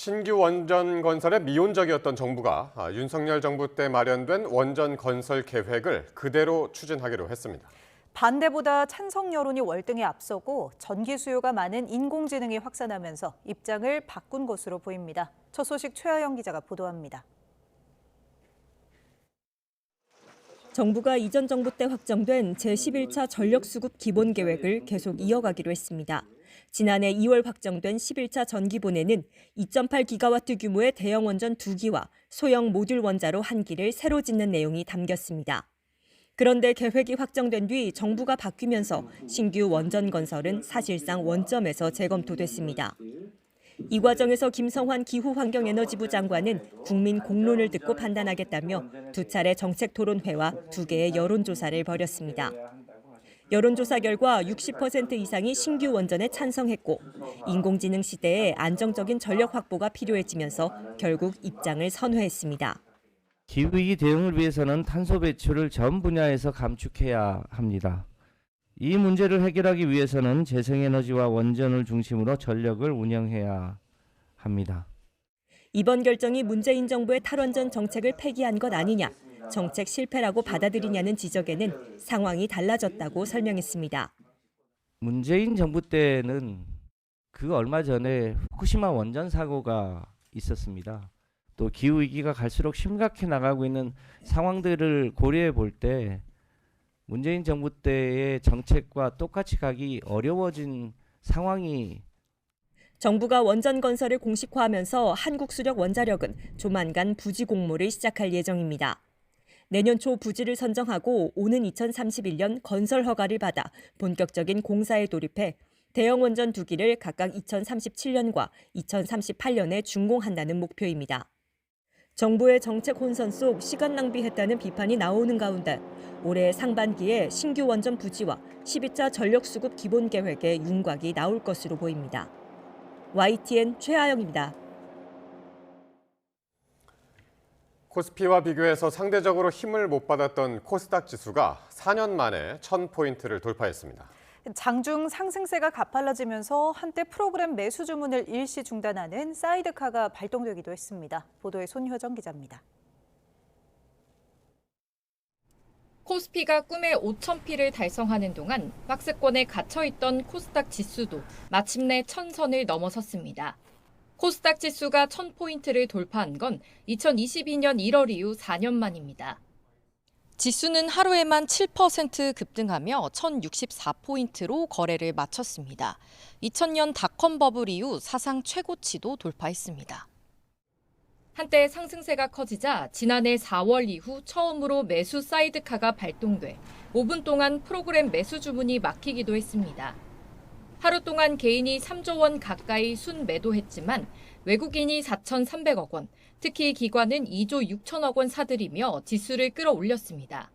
신규 원전 건설에 미온적이었던 정부가 윤석열 정부 때 마련된 원전 건설 계획을 그대로 추진하기로 했습니다. 반대보다 찬성 여론이 월등히 앞서고 전기 수요가 많은 인공지능이 확산하면서 입장을 바꾼 것으로 보입니다. 첫 소식 최하영 기자가 보도합니다. 정부가 이전 정부 때 확정된 제11차 전력수급 기본계획을 계속 이어가기로 했습니다. 지난해 2월 확정된 11차 전기본에는 2.8기가와트 규모의 대형 원전 2기와 소형 모듈 원자로 1기를 새로 짓는 내용이 담겼습니다. 그런데 계획이 확정된 뒤 정부가 바뀌면서 신규 원전 건설은 사실상 원점에서 재검토됐습니다. 이 과정에서 김성환 기후환경에너지부 장관은 국민 공론을 듣고 판단하겠다며 두 차례 정책토론회와 2개의 여론조사를 벌였습니다. 여론조사 결과 60% 이상이 신규 원전에 찬성했고 인공지능 시대에 안정적인 전력 확보가 필요해지면서 결국 입장을 선회했습니다. 기후위기 대응을 위해서는 탄소 배출을 전 분야에서 감축해야 합니다. 이 문제를 해결하기 위해서는 재생에너지와 원전을 중심으로 전력을 운영해야 합니다. 이번 결정이 문재인 정부의 탈원전 정책을 폐기한 것 아니냐, 정책 실패라고 받아들이냐는 지적에는 상황이 달라졌다고 설명했습니다. 문재인 정부 때는 그 얼마 전에 후쿠시마 원전 사고가 있었습니다. 또 기후위기가 갈수록 심각해 나가고 있는 상황들을 고려해 볼 때 문재인 정부 때의 정책과 똑같이 가기 어려워진 상황이 정부가 원전 건설을 공식화하면서 한국수력원자력은 조만간 부지 공모를 시작할 예정입니다. 내년 초 부지를 선정하고 오는 2031년 건설 허가를 받아 본격적인 공사에 돌입해 대형 원전 2기를 각각 2037년과 2038년에 준공한다는 목표입니다. 정부의 정책 혼선 속 시간 낭비했다는 비판이 나오는 가운데 올해 상반기에 신규 원전 부지와 12차 전력수급 기본계획의 윤곽이 나올 것으로 보입니다. YTN 최하영입니다. 코스피와 비교해서 상대적으로 힘을 못 받았던 코스닥 지수가 4년 만에 1000포인트를 돌파했습니다. 장중 상승세가 가팔라지면서 한때 프로그램 매수 주문을 일시 중단하는 사이드카가 발동되기도 했습니다. 보도에 손효정 기자입니다. 코스피가 꿈의 5,000피를 달성하는 동안 박스권에 갇혀있던 코스닥 지수도 마침내 1000선을 넘어섰습니다. 코스닥 지수가 1000포인트를 돌파한 건 2022년 1월 이후 4년 만입니다. 지수는 하루에만 7% 급등하며 1064포인트로 거래를 마쳤습니다. 2000년 닷컴 버블 이후 사상 최고치도 돌파했습니다. 한때 상승세가 커지자 지난해 4월 이후 처음으로 매수 사이드카가 발동돼 5분 동안 프로그램 매수 주문이 막히기도 했습니다. 하루 동안 개인이 3조 원 가까이 순매도했지만 외국인이 4,300억 원, 특히 기관은 2조 6천억 원 사들이며 지수를 끌어올렸습니다.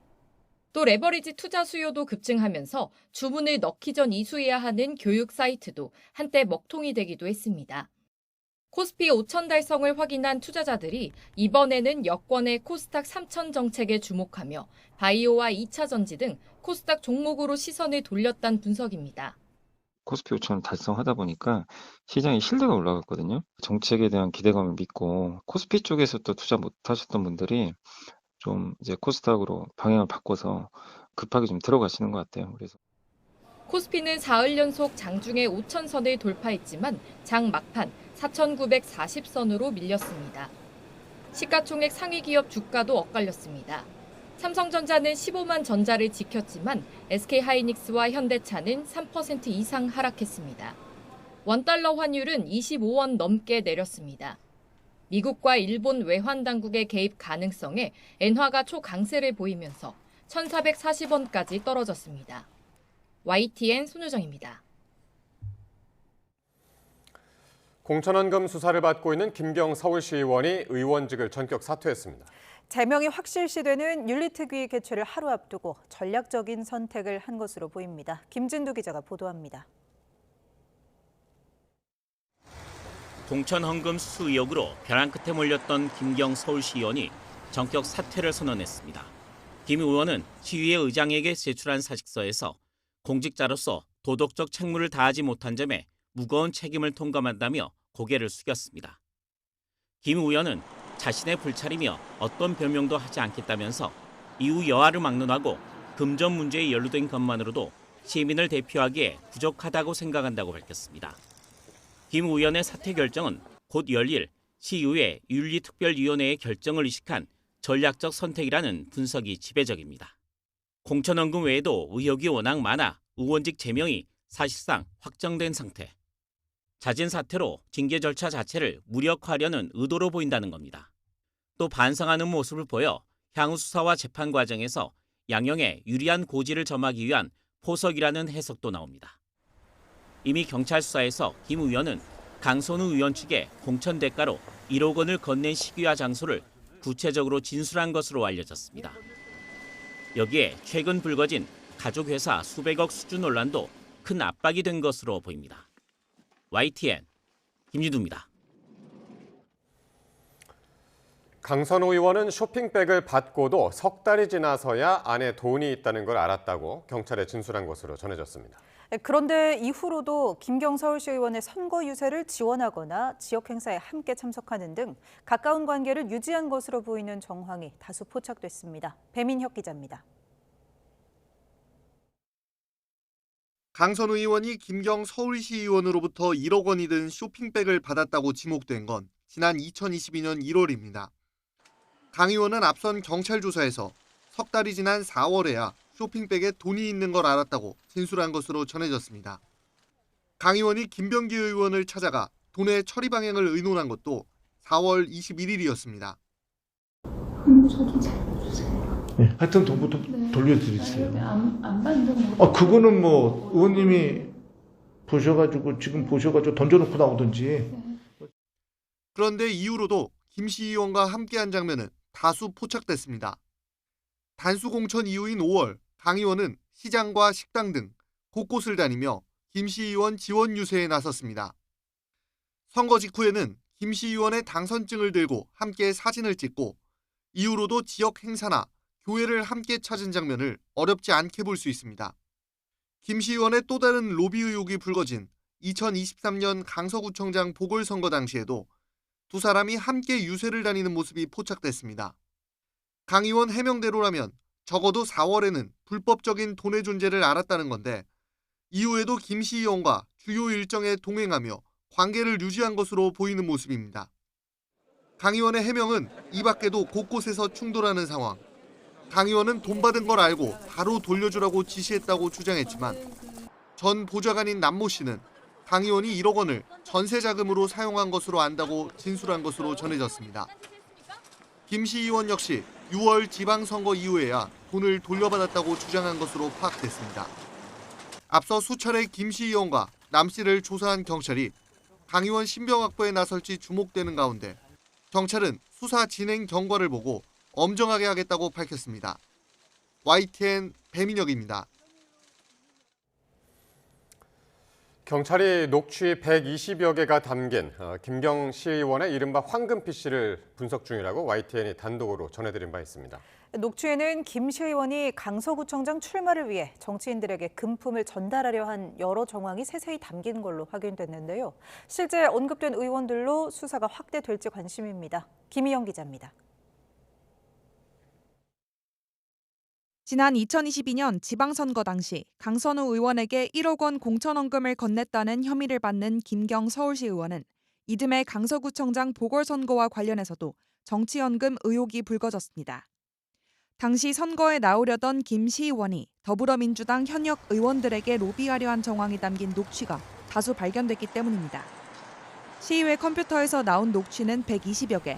또 레버리지 투자 수요도 급증하면서 주문을 넣기 전 이수해야 하는 교육 사이트도 한때 먹통이 되기도 했습니다. 코스피 5천 달성을 확인한 투자자들이 이번에는 여권의 코스닥 3천 정책에 주목하며 바이오와 2차 전지 등 코스닥 종목으로 시선을 돌렸다는 분석입니다. 코스피 5천 달성하다 보니까 시장의 신뢰가 올라갔거든요. 정책에 대한 기대감을 믿고 코스피 쪽에서 또 투자 못 하셨던 분들이 좀 이제 코스닥으로 방향을 바꿔서 급하게 좀 들어가시는 것 같아요. 그래서 코스피는 사흘 연속 장중에 5천선을 돌파했지만 장 막판 4,940선으로 밀렸습니다. 시가총액 상위 기업 주가도 엇갈렸습니다. 삼성전자는 15만 전자를 지켰지만 SK하이닉스와 현대차는 3% 이상 하락했습니다. 원달러 환율은 25원 넘게 내렸습니다. 미국과 일본 외환 당국의 개입 가능성에 엔화가 초강세를 보이면서 1,440원까지 떨어졌습니다. YTN 손효정입니다. 공천원금 수사를 받고 있는 김경 서울시의원이 의원직을 전격 사퇴했습니다. 제명이 확실시되는 윤리특위 개최를 하루 앞두고 전략적인 선택을 한 것으로 보입니다. 김진두 기자가 보도합니다. 공천 헌금 수수 의혹으로 벼랑 끝에 몰렸던 김경 서울시의원이 전격 사퇴를 선언했습니다. 김 의원은 시의회 의장에게 제출한 사직서에서 공직자로서 도덕적 책무를 다하지 못한 점에 무거운 책임을 통감한다며 고개를 숙였습니다. 김 의원은 자신의 불찰이며 어떤 변명도 하지 않겠다면서 이후 여하를 막론하고 금전 문제에 연루된 것만으로도 시민을 대표하기에 부족하다고 생각한다고 밝혔습니다. 김 의원의 사퇴 결정은 곧 열릴 시의회 윤리특별위원회의 결정을 의식한 전략적 선택이라는 분석이 지배적입니다. 공천원금 외에도 의혹이 워낙 많아 의원직 제명이 사실상 확정된 상태. 잦은 사태로 징계 절차 자체를 무력화하려는 의도로 보인다는 겁니다. 또 반성하는 모습을 보여 향후 수사와 재판 과정에서 양형에 유리한 고지를 점하기 위한 포석이라는 해석도 나옵니다. 이미 경찰 수사에서 김 의원은 강선우 의원 측에 공천 대가로 1억 원을 건넨 시기와 장소를 구체적으로 진술한 것으로 알려졌습니다. 여기에 최근 불거진 가족회사 수백억 수주 논란도 큰 압박이 된 것으로 보입니다. YTN 김유두입니다. 강선우 의원은 쇼핑백을 받고도 석 달이 지나서야 안에 돈이 있다는 걸 알았다고 경찰에 진술한 것으로 전해졌습니다. 그런데 이후로도 김경 서울시 의원의 선거 유세를 지원하거나 지역 행사에 함께 참석하는 등 가까운 관계를 유지한 것으로 보이는 정황이 다수 포착됐습니다. 배민혁 기자입니다. 강선우 의원이 김경 서울시 의원으로부터 1억 원이 든 쇼핑백을 받았다고 지목된 건 지난 2022년 1월입니다. 강 의원은 앞선 경찰 조사에서 석 달이 지난 4월에야 쇼핑백에 돈이 있는 걸 알았다고 진술한 것으로 전해졌습니다. 강 의원이 김병기 의원을 찾아가 돈의 처리 방향을 의논한 것도 4월 21일이었습니다. 저도 잘 모르세요. 네, 하여튼 돈부터 돌려드리세요. 안 받는 적은 그거는 뭐 의원님이 보셔가지고 지금 보셔가지고 던져놓고 나오든지. 그런데 이후로도 김 시의원과 함께한 장면은 다수 포착됐습니다. 단수 공천 이후인 5월, 강 의원은 시장과 식당 등 곳곳을 다니며 김 시의원 지원 유세에 나섰습니다. 선거 직후에는 김 시의원의 당선증을 들고 함께 사진을 찍고 이후로도 지역 행사나 교회를 함께 찾은 장면을 어렵지 않게 볼 수 있습니다. 김 시의원의 또 다른 로비 의혹이 불거진 2023년 강서구청장 보궐선거 당시에도 두 사람이 함께 유세를 다니는 모습이 포착됐습니다. 강 의원 해명대로라면 적어도 4월에는 불법적인 돈의 존재를 알았다는 건데 이후에도 김 시의원과 주요 일정에 동행하며 관계를 유지한 것으로 보이는 모습입니다. 강 의원의 해명은 이 밖에도 곳곳에서 충돌하는 상황. 강 의원은 돈 받은 걸 알고 바로 돌려주라고 지시했다고 주장했지만 전 보좌관인 남모 씨는 강 의원이 1억 원을 전세 자금으로 사용한 것으로 안다고 진술한 것으로 전해졌습니다. 김 시의원 역시 6월 지방선거 이후에야 돈을 돌려받았다고 주장한 것으로 파악됐습니다. 앞서 수차례 김 시의원과 남 씨를 조사한 경찰이 강 의원 신병 확보에 나설지 주목되는 가운데 경찰은 수사 진행 경과를 보고 엄정하게 하겠다고 밝혔습니다. YTN 배민혁입니다. 경찰이 녹취 120여 개가 담긴 김경 시의원의 이른바 황금 PC를 분석 중이라고 YTN이 단독으로 전해드린 바 있습니다. 녹취에는 김 시의원이 강서구청장 출마를 위해 정치인들에게 금품을 전달하려 한 여러 정황이 세세히 담긴 걸로 확인됐는데요. 실제 언급된 의원들로 수사가 확대될지 관심입니다. 김희영 기자입니다. 지난 2022년 지방선거 당시 강선우 의원에게 1억 원 공천원금을 건넸다는 혐의를 받는 김경 서울시 의원은 이듬해 강서구청장 보궐선거와 관련해서도 정치연금 의혹이 불거졌습니다. 당시 선거에 나오려던 김 시의원이 더불어민주당 현역 의원들에게 로비하려 한 정황이 담긴 녹취가 다수 발견됐기 때문입니다. 시의회 컴퓨터에서 나온 녹취는 120여 개.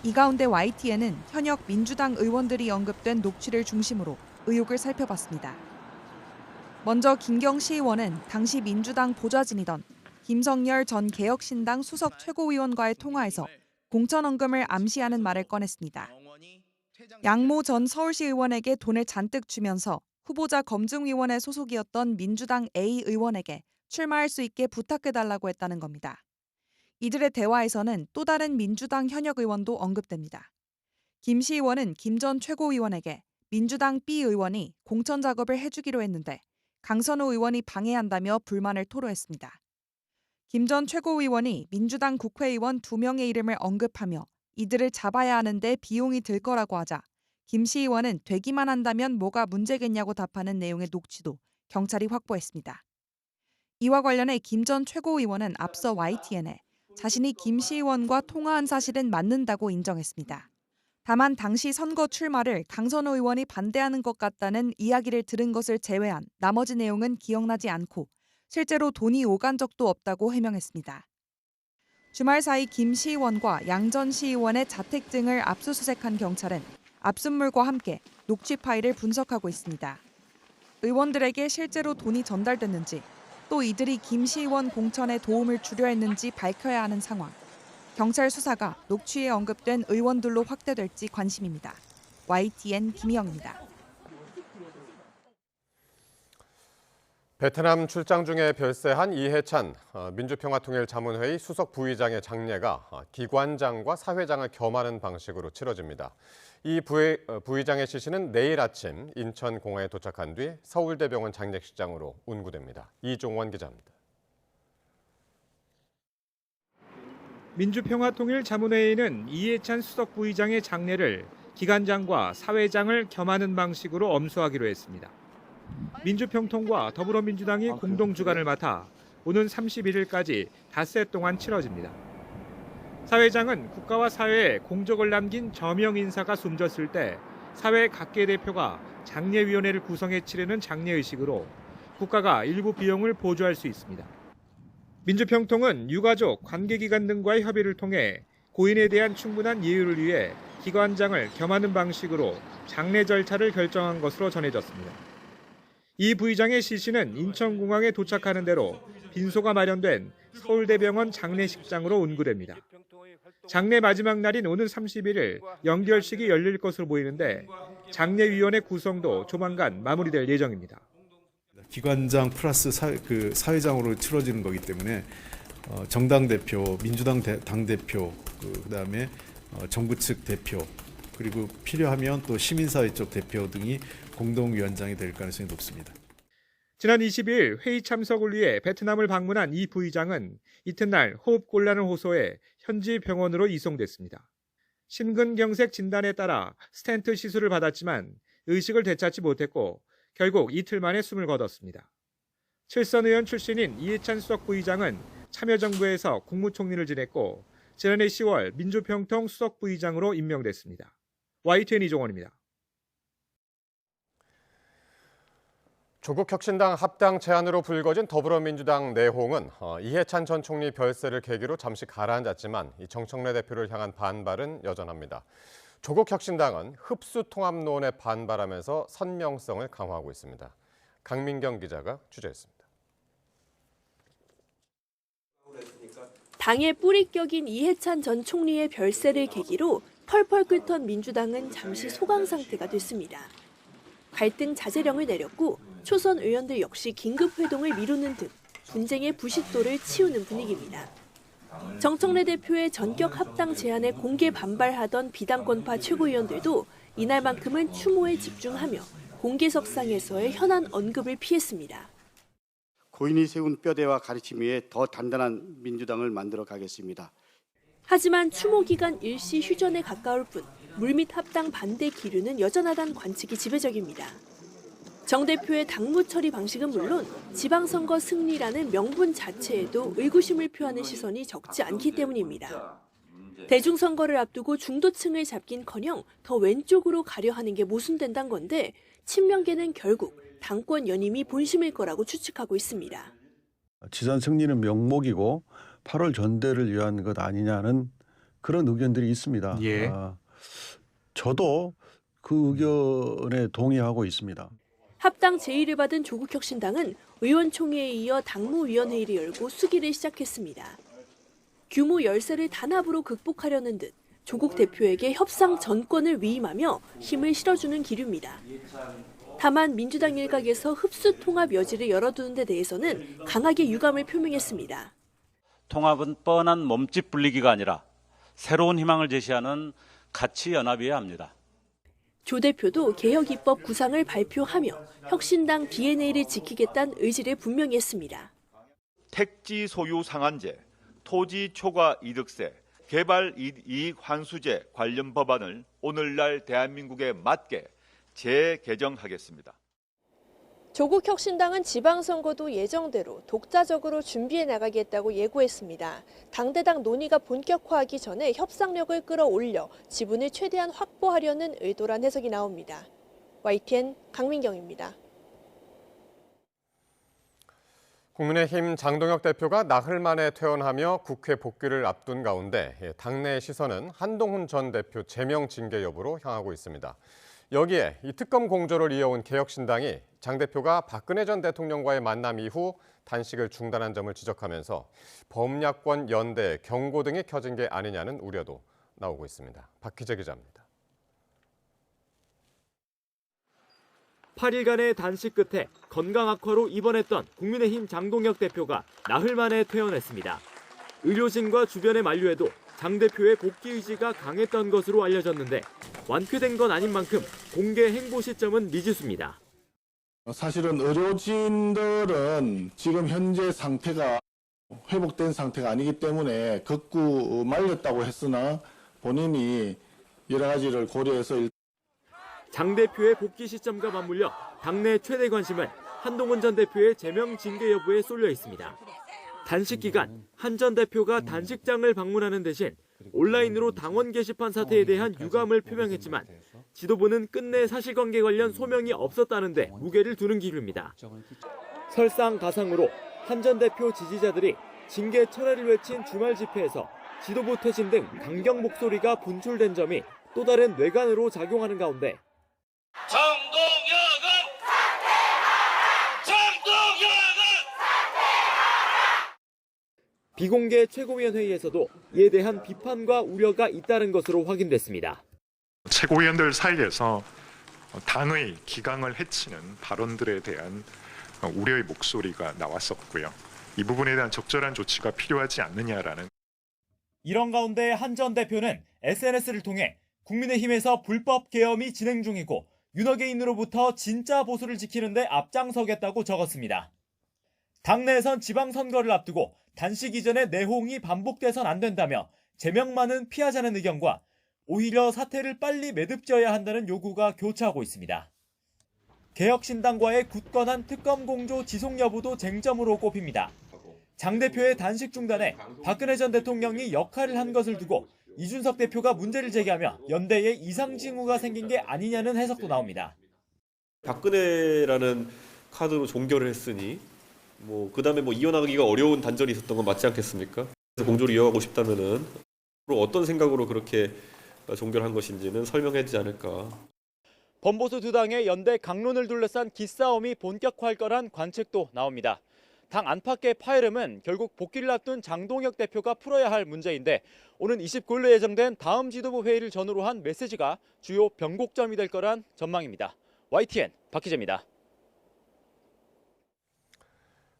이 가운데 YTN은 현역 민주당 의원들이 언급된 녹취를 중심으로 의혹을 살펴봤습니다. 먼저 김경 시의원은 당시 민주당 보좌진이던 김성열 전 개혁신당 수석 최고위원과의 통화에서 공천원금을 암시하는 말을 꺼냈습니다. 양모 전 서울시 의원에게 돈을 잔뜩 주면서 후보자 검증위원회 소속이었던 민주당 A 의원에게 출마할 수 있게 부탁해달라고 했다는 겁니다. 이들의 대화에서는 또 다른 민주당 현역 의원도 언급됩니다. 김 시의원은 김 전 최고위원에게 민주당 B 의원이 공천 작업을 해주기로 했는데 강선우 의원이 방해한다며 불만을 토로했습니다. 김 전 최고위원이 민주당 국회의원 2명의 이름을 언급하며 이들을 잡아야 하는데 비용이 들 거라고 하자 김 시의원은 되기만 한다면 뭐가 문제겠냐고 답하는 내용의 녹취도 경찰이 확보했습니다. 이와 관련해 김 전 최고위원은 앞서 YTN에 자신이 김 시의원과 통화한 사실은 맞는다고 인정했습니다. 다만 당시 선거 출마를 강선우 의원이 반대하는 것 같다는 이야기를 들은 것을 제외한 나머지 내용은 기억나지 않고 실제로 돈이 오간 적도 없다고 해명했습니다. 주말 사이 김 시의원과 양 전 시의원의 자택 등을 압수수색한 경찰은 압수물과 함께 녹취 파일을 분석하고 있습니다. 의원들에게 실제로 돈이 전달됐는지 또 이들이 김 시의원 공천에 도움을 주려 했는지 밝혀야 하는 상황. 경찰 수사가 녹취에 언급된 의원들로 확대될지 관심입니다. YTN 김희영입니다. 베트남 출장 중에 별세한 이해찬 민주평화통일자문회의 수석 부의장의 장례가 기관장과 사회장을 겸하는 방식으로 치러집니다. 이 부의장의 시신은 내일 아침 인천공항에 도착한 뒤 서울대병원 장례식장으로 운구됩니다. 이종원 기자입니다. 민주평화통일자문회의는 이해찬 수석 부의장의 장례를 기관장과 사회장을 겸하는 방식으로 엄수하기로 했습니다. 민주평통과 더불어민주당이 공동 주관을 맡아 오는 31일까지 닷새 동안 치러집니다. 사회장은 국가와 사회에 공적을 남긴 저명 인사가 숨졌을 때 사회 각계 대표가 장례위원회를 구성해 치르는 장례의식으로 국가가 일부 비용을 보조할 수 있습니다. 민주평통은 유가족, 관계기관 등과의 협의를 통해 고인에 대한 충분한 예우를 위해 기관장을 겸하는 방식으로 장례 절차를 결정한 것으로 전해졌습니다. 이 부의장의 시신은 인천공항에 도착하는 대로 빈소가 마련된 서울대병원 장례식장으로 운구됩니다. 장례 마지막 날인 오는 31일 영결식이 열릴 것으로 보이는데 장례위원회 구성도 조만간 마무리될 예정입니다. 기관장 플러스 사회장으로 치러지는 거기 때문에 정당 대표, 민주당 당대표, 그다음에 정부 측 대표, 그리고 필요하면 또 시민사회 쪽 대표 등이 공동위원장이 될 가능성이 높습니다. 지난 20일 회의 참석을 위해 베트남을 방문한 이 부의장은 이튿날 호흡곤란을 호소해 현지 병원으로 이송됐습니다. 심근경색 진단에 따라 스텐트 시술을 받았지만 의식을 되찾지 못했고 결국 이틀 만에 숨을 거뒀습니다. 칠선 의원 출신인 이해찬 수석 부의장은 참여정부에서 국무총리를 지냈고 지난해 10월 민주평통 수석 부의장으로 임명됐습니다. YTN 이종원입니다. 조국 혁신당 합당 제안으로 불거진 더불어민주당 내홍은 이해찬 전 총리 별세를 계기로 잠시 가라앉았지만 이 정청래 대표를 향한 반발은 여전합니다. 조국 혁신당은 흡수 통합론에 반발하면서 선명성을 강화하고 있습니다. 강민경 기자가 취재했습니다. 당의 뿌리격인 이해찬 전 총리의 별세를 계기로 펄펄 끓던 민주당은 잠시 소강 상태가 됐습니다. 갈등 자제령을 내렸고 초선 의원들 역시 긴급 회동을 미루는 등 분쟁의 부식도를 치우는 분위기입니다. 정청래 대표의 전격 합당 제안에 공개 반발하던 비당권파 최고위원들도 이날만큼은 추모에 집중하며 공개석상에서의 현안 언급을 피했습니다. 고인이 세운 뼈대와 가르침 위에 더 단단한 민주당을 만들어 가겠습니다. 하지만 추모 기간 일시 휴전에 가까울 뿐 물밑 합당 반대 기류는 여전하다는 관측이 지배적입니다. 정 대표의 당무 처리 방식은 물론 지방선거 승리라는 명분 자체에도 의구심을 표하는 시선이 적지 않기 때문입니다. 대중선거를 앞두고 중도층을 잡긴커녕 더 왼쪽으로 가려 하는 게 모순된다는 건데 친명계는 결국 당권 연임이 본심일 거라고 추측하고 있습니다. 지선 승리는 명목이고 8월 전대를 위한 것 아니냐는 그런 의견들이 있습니다. 예. 저도 그 의견에 동의하고 있습니다. 합당 제의를 받은 조국혁신당은 의원총회에 이어 당무위원회의를 열고 수기를 시작했습니다. 규모 열세를 단합으로 극복하려는 듯 조국 대표에게 협상 전권을 위임하며 힘을 실어주는 기류입니다. 다만 민주당 일각에서 흡수 통합 여지를 열어두는 데 대해서는 강하게 유감을 표명했습니다. 통합은 뻔한 몸집 불리기가 아니라 새로운 희망을 제시하는 가치 연합이어야 합니다. 조 대표도 개혁 입법 구상을 발표하며 혁신당 DNA를 지키겠다는 의지를 분명히 했습니다. 택지 소유 상한제, 토지 초과 이득세, 개발 이익 환수제 관련 법안을 오늘날 대한민국에 맞게 재개정하겠습니다. 조국 혁신당은 지방선거도 예정대로 독자적으로 준비해 나가겠다고 예고했습니다. 당대당 논의가 본격화하기 전에 협상력을 끌어올려 지분을 최대한 확보하려는 의도란 해석이 나옵니다. YTN 강민경입니다. 국민의힘 장동혁 대표가 나흘 만에 퇴원하며 국회 복귀를 앞둔 가운데 당내의 시선은 한동훈 전 대표 제명 징계 여부로 향하고 있습니다. 여기에 이 특검 공조를 이어온 개혁신당이 장 대표가 박근혜 전 대통령과의 만남 이후 단식을 중단한 점을 지적하면서 범야권 연대, 경고 등이 켜진 게 아니냐는 우려도 나오고 있습니다. 박희재 기자입니다. 8일간의 단식 끝에 건강 악화로 입원했던 국민의힘 장동혁 대표가 나흘 만에 퇴원했습니다. 의료진과 주변의 만류에도 장 대표의 복귀 의지가 강했던 것으로 알려졌는데 완쾌된 건 아닌 만큼 공개 행보 시점은 미지수입니다. 사실은 의료진들은 지금 현재 상태가 회복된 상태가 아니기 때문에 극구 말렸다고 했으나 본인이 여러 가지를 고려해서 장 대표의 복귀 시점과 맞물려 당내 최대 관심은 한동훈 전 대표의 제명 징계 여부에 쏠려 있습니다. 단식 기간 한 전 대표가 단식장을 방문하는 대신 온라인으로 당원 게시판 사태에 대한 유감을 표명했지만 지도부는 끝내 사실관계 관련 소명이 없었다는데 무게를 두는 기류입니다. 설상가상으로 한 전 대표 지지자들이 징계 철회를 외친 주말 집회에서 지도부 퇴진 등 강경 목소리가 분출된 점이 또 다른 뇌관으로 작용하는 가운데 비공개 최고위원회의에서도 이에 대한 비판과 우려가 잇따른 것으로 확인됐습니다. 최고위원들 사이에서 당의 기강을 해치는 발언들에 대한 우려의 목소리가 나왔었고요. 이 부분에 대한 적절한 조치가 필요하지 않느냐라는. 이런 가운데 한 전 대표는 SNS를 통해 국민의힘에서 불법 계엄이 진행 중이고 윤호개인으로부터 진짜 보수를 지키는 데 앞장서겠다고 적었습니다. 당내에선 지방선거를 앞두고 단식 이전의 내홍이 반복돼선 안 된다며 제명만은 피하자는 의견과 오히려 사태를 빨리 매듭지어야 한다는 요구가 교차하고 있습니다. 개혁신당과의 굳건한 특검 공조 지속 여부도 쟁점으로 꼽힙니다. 장 대표의 단식 중단에 박근혜 전 대통령이 역할을 한 것을 두고 이준석 대표가 문제를 제기하며 연대에 이상 징후가 생긴 게 아니냐는 해석도 나옵니다. 박근혜라는 카드로 종결을 했으니 그다음에 이어나가기가 어려운 단절이 있었던 건 맞지 않겠습니까? 그래서 공조를 이어가고 싶다면은 어떤 생각으로 그렇게 종결한 것인지는 설명해야 되지 않을까. 범보수 두 당의 연대 강론을 둘러싼 기싸움이 본격화할 거란 관측도 나옵니다. 당 안팎의 파열음은 결국 복귀를 앞둔 장동혁 대표가 풀어야 할 문제인데 오는 29일로 예정된 다음 지도부 회의를 전후로 한 메시지가 주요 변곡점이 될 거란 전망입니다. YTN 박희재입니다.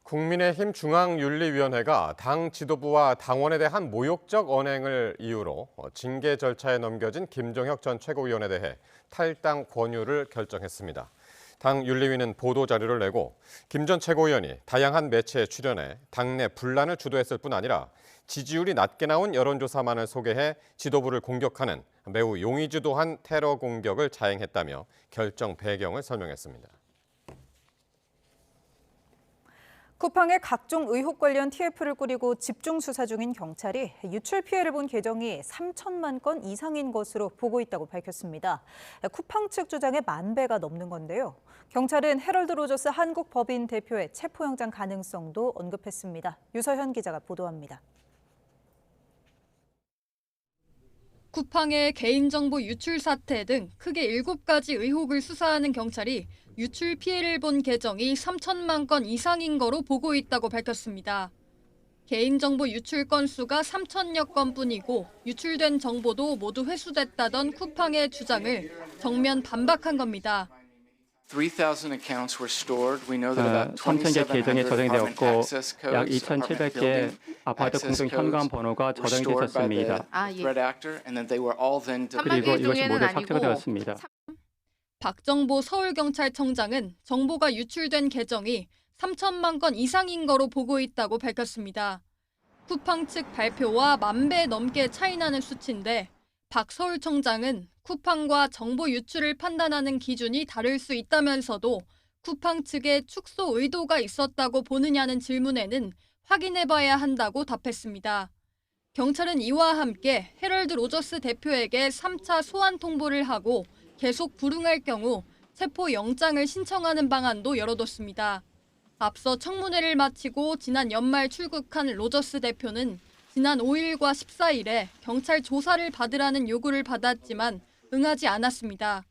국민의힘 중앙윤리위원회가 당 지도부와 당원에 대한 모욕적 언행을 이유로 징계 절차에 넘겨진 김종혁 전 최고위원에 대해 탈당 권유를 결정했습니다. 당 윤리위는 보도자료를 내고 김 전 최고위원이 다양한 매체에 출연해 당내 분란을 주도했을 뿐 아니라 지지율이 낮게 나온 여론조사만을 소개해 지도부를 공격하는 매우 용의주도한 테러 공격을 자행했다며 결정 배경을 설명했습니다. 쿠팡의 각종 의혹 관련 TF를 꾸리고 집중 수사 중인 경찰이 유출 피해를 본 계정이 3천만 건 이상인 것으로 보고 있다고 밝혔습니다. 쿠팡 측 주장의 10,000배가 넘는 건데요. 경찰은 헤럴드 로저스 한국법인 대표의 체포영장 가능성도 언급했습니다. 유서현 기자가 보도합니다. 쿠팡의 개인정보 유출 사태 등 크게 7가지 의혹을 수사하는 경찰이 유출 피해를 본 계정이 3천만 건 이상인 거로 보고 있다고 밝혔습니다. 개인정보 유출 건수가 3천여 건뿐이고 유출된 정보도 모두 회수됐다던 쿠팡의 주장을 정면 반박한 겁니다. 3,000개 계정이 저장되었고 약 2,700개 아파트 공동 현관 번호가 저장이 됐었습니다. 그리고 이것이 모두 삭제가 되었습니다. 박정보 서울경찰청장은 정보가 유출된 계정이 3천만 건 이상인 거로 보고 있다고 밝혔습니다. 쿠팡 측 발표와 10,000배 넘게 차이나는 수치인데 박 서울청장은 쿠팡과 정보 유출을 판단하는 기준이 다를 수 있다면서도 쿠팡 측에 축소 의도가 있었다고 보느냐는 질문에는 확인해봐야 한다고 답했습니다. 경찰은 이와 함께 헤럴드 로저스 대표에게 3차 소환 통보를 하고 계속 불응할 경우 체포 영장을 신청하는 방안도 열어뒀습니다. 앞서 청문회를 마치고 지난 연말 출국한 로저스 대표는 지난 5일과 14일에 경찰 조사를 받으라는 요구를 받았지만 응하지 않았습니다.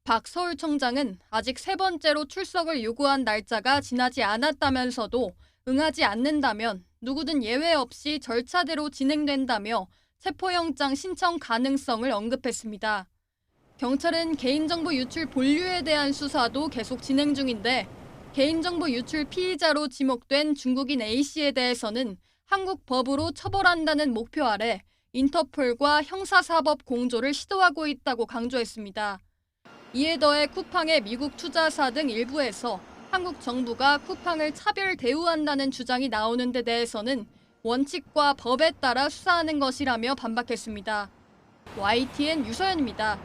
박 서울청장은 아직 세 번째로 출석을 요구한 날짜가 지나지 않았다면서도 응하지 않는다면 누구든 예외 없이 절차대로 진행된다며 체포영장 신청 가능성을 언급했습니다. 경찰은 개인정보 유출 본류에 대한 수사도 계속 진행 중인데 개인정보 유출 피의자로 지목된 중국인 A씨에 대해서는 한국 법으로 처벌한다는 목표 아래 인터폴과 형사사법 공조를 시도하고 있다고 강조했습니다. 이에 더해 쿠팡의 미국 투자사 등 일부에서 한국 정부가 쿠팡을 차별 대우한다는 주장이 나오는 데 대해서는 원칙과 법에 따라 수사하는 것이라며 반박했습니다. YTN 유서연입니다.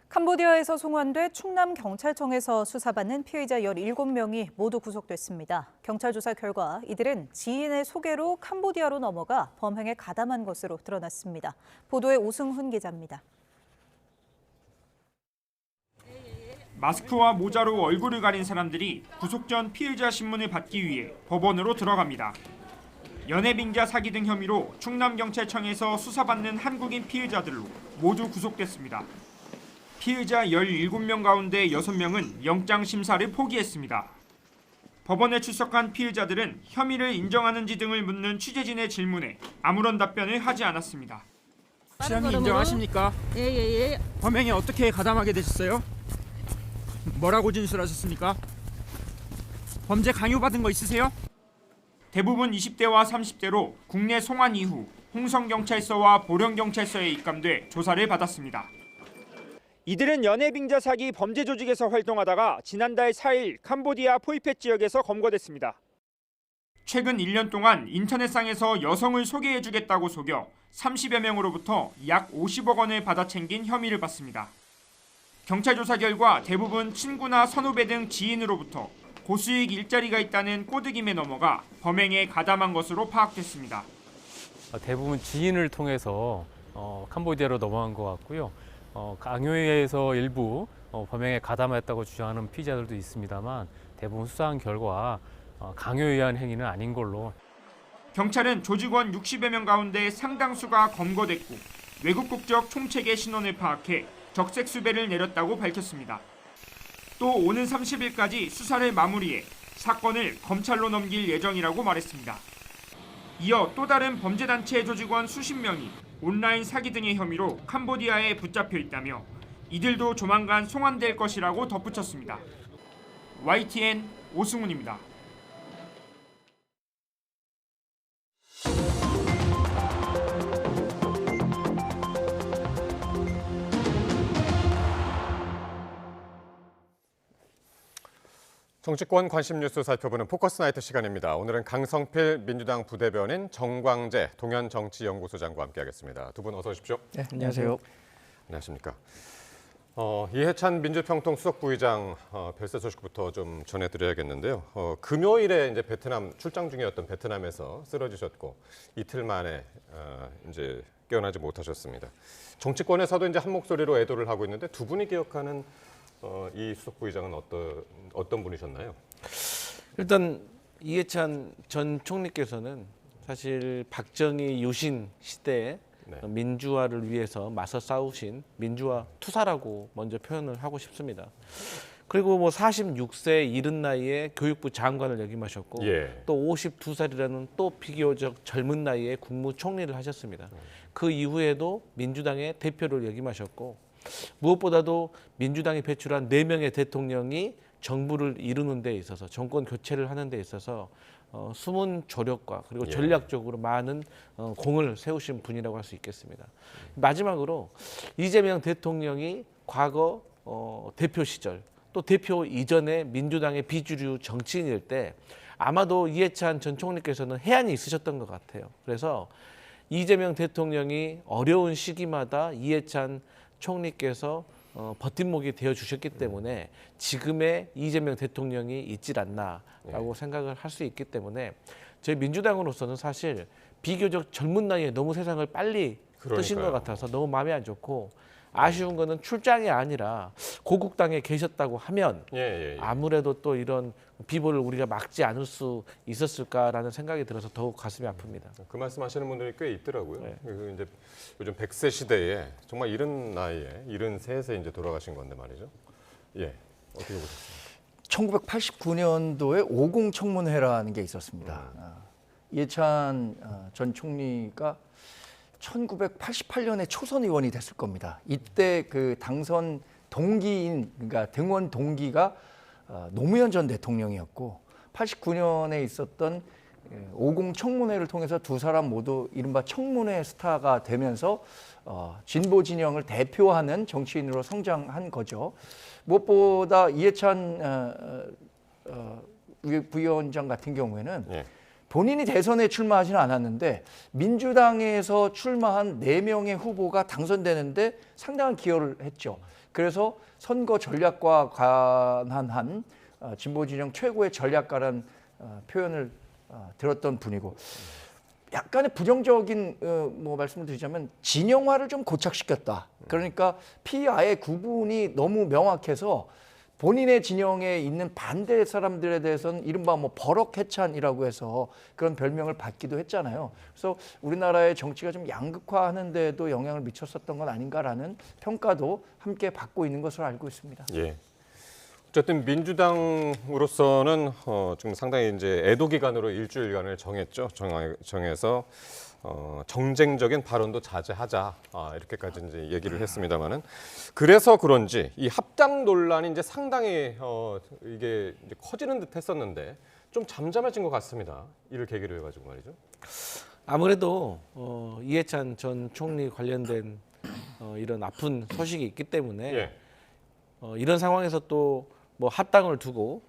캄보디아에서 송환돼 충남경찰청에서 수사받는 피의자 17명이 모두 구속됐습니다. 경찰 조사 결과 이들은 지인의 소개로 캄보디아로 넘어가 범행에 가담한 것으로 드러났습니다. 보도에 오승훈 기자입니다. 마스크와 모자로 얼굴을 가린 사람들이 구속 전 피의자 신문을 받기 위해 법원으로 들어갑니다. 연예빙자 사기 등 혐의로 충남경찰청에서 수사받는 한국인 피의자들로 모두 구속됐습니다. 피의자 17명 가운데 6명은 영장 심사를 포기했습니다. 법원에 출석한 피의자들은 혐의를 인정하는지 등을 묻는 취재진의 질문에 아무런 답변을 하지 않았습니다. 혐의 인정하십니까? 예. 범행에 어떻게 가담하게 되셨어요? 뭐라고 진술하셨습니까? 범죄 강요받은 거 있으세요? 대부분 20대와 30대로 국내 송환 이후 홍성경찰서와 보령경찰서에 입감돼 조사를 받았습니다. 이들은 연예빙자 사기 범죄 조직에서 활동하다가 지난달 4일 캄보디아 포이펫 지역에서 검거됐습니다. 최근 1년 동안 인터넷상에서 여성을 소개해주겠다고 속여 30여 명으로부터 약 50억 원을 받아 챙긴 혐의를 받습니다. 경찰 조사 결과 대부분 친구나 선후배 등 지인으로부터 고수익 일자리가 있다는 꼬드김에 넘어가 범행에 가담한 것으로 파악됐습니다. 대부분 지인을 통해서 캄보디아로 넘어간 것 같고요. 강요에 의해서 일부 범행에 가담했다고 주장하는 피의자들도 있습니다만 대부분 수사한 결과 강요에 의한 행위는 아닌 걸로. 경찰은 조직원 60여 명 가운데 상당수가 검거됐고 외국 국적 총책의 신원을 파악해 적색 수배를 내렸다고 밝혔습니다. 또 오는 30일까지 수사를 마무리해 사건을 검찰로 넘길 예정이라고 말했습니다. 이어 또 다른 범죄단체 조직원 수십 명이 온라인 사기 등의 혐의로 캄보디아에 붙잡혀 있다며 이들도 조만간 송환될 것이라고 덧붙였습니다. YTN 오승훈입니다. 정치권 관심 뉴스 살펴보는 포커스 나이트 시간입니다. 오늘은 강성필 민주당 부대변인 정광재 동현정치연구소장과 함께하겠습니다. 두 분 어서 오십시오. 네, 안녕하세요. 안녕하십니까. 이해찬 민주평통 수석부의장 별세 소식부터 좀 전해드려야겠는데요. 금요일에 이제 베트남 출장 중이었던 베트남에서 쓰러지셨고 이틀 만에 이제 깨어나지 못하셨습니다. 정치권에서도 이제 한 목소리로 애도를 하고 있는데 두 분이 기억하는 이 수석부의장은 어떤 분이셨나요? 일단 이해찬 전 총리께서는 사실 박정희 유신 시대에 민주화를 위해서 맞서 싸우신 민주화 투사라고 먼저 표현을 하고 싶습니다. 그리고 뭐 46세 이른 나이에 교육부 장관을 역임하셨고 또 52살이라는 또 비교적 젊은 나이에 국무총리를 하셨습니다. 그 이후에도 민주당의 대표를 역임하셨고 무엇보다도 민주당이 배출한 4명의 대통령이 정부를 이루는 데 있어서 정권 교체를 하는 데 있어서 숨은 조력과 그리고 전략적으로 많은 공을 세우신 분이라고 할 수 있겠습니다. 마지막으로 이재명 대통령이 과거 대표 시절 또 대표 이전에 민주당의 비주류 정치인일 때 아마도 이해찬 전 총리께서는 해안이 있으셨던 것 같아요. 그래서 이재명 대통령이 어려운 시기마다 이해찬 총리께서 버팀목이 되어주셨기 때문에 지금의 이재명 대통령이 있질 않나라고 생각을 할 수 있기 때문에 저희 민주당으로서는 사실 비교적 젊은 나이에 너무 세상을 빨리 뜨신 것 같아서 너무 마음이 안 좋고 아쉬운 거는 출장이 아니라 고국 땅에 계셨다고 하면 아무래도 또 이런 비보를 우리가 막지 않을 수 있었을까라는 생각이 들어서 더욱 가슴이 아픕니다. 그 말씀하시는 분들이 꽤 있더라고요. 그 이제 요즘 100세 시대에 정말 이른 나이에 73세 이제 돌아가신 건데 말이죠. 예, 어떻게 보셨습니까? 1989년도에 50 청문회라는 게 있었습니다. 이해찬 전 총리가 1988년에 초선 의원이 됐을 겁니다. 이때 그 당선 동기인, 그러니까 등원 동기가 노무현 전 대통령이었고 89년에 있었던 50 청문회를 통해서 두 사람 모두 이른바 청문회 스타가 되면서 진보 진영을 대표하는 정치인으로 성장한 거죠. 무엇보다 이해찬 부위원장 같은 경우에는 본인이 대선에 출마하지는 않았는데 민주당에서 출마한 4명의 후보가 당선되는데 상당한 기여를 했죠. 그래서 선거 전략과 관한 진보 진영 최고의 전략가라는 표현을 들었던 분이고 약간의 부정적인 말씀을 드리자면 진영화를 좀 고착시켰다. 그러니까 피아의 구분이 너무 명확해서 본인의 진영에 있는 반대 사람들에 대해서는 이른바 버럭해찬이라고 해서 그런 별명을 받기도 했잖아요. 그래서 우리나라의 정치가 좀 양극화하는 데도 영향을 미쳤었던 건 아닌가라는 평가도 함께 받고 있는 것으로 알고 있습니다. 예. 어쨌든 민주당으로서는 지금 상당히 이제 애도 기간으로 일주일간을 정했죠. 정해서 정쟁적인 발언도 자제하자 이렇게까지 이제 얘기를 했습니다만은 그래서 그런지 이 합당 논란이 이제 상당히 이게 이제 커지는 듯했었는데 좀 잠잠해진 것 같습니다. 이를 계기로 해가지고 말이죠. 아무래도 이해찬 전 총리 관련된 이런 아픈 소식이 있기 때문에 이런 상황에서 또 합당을 두고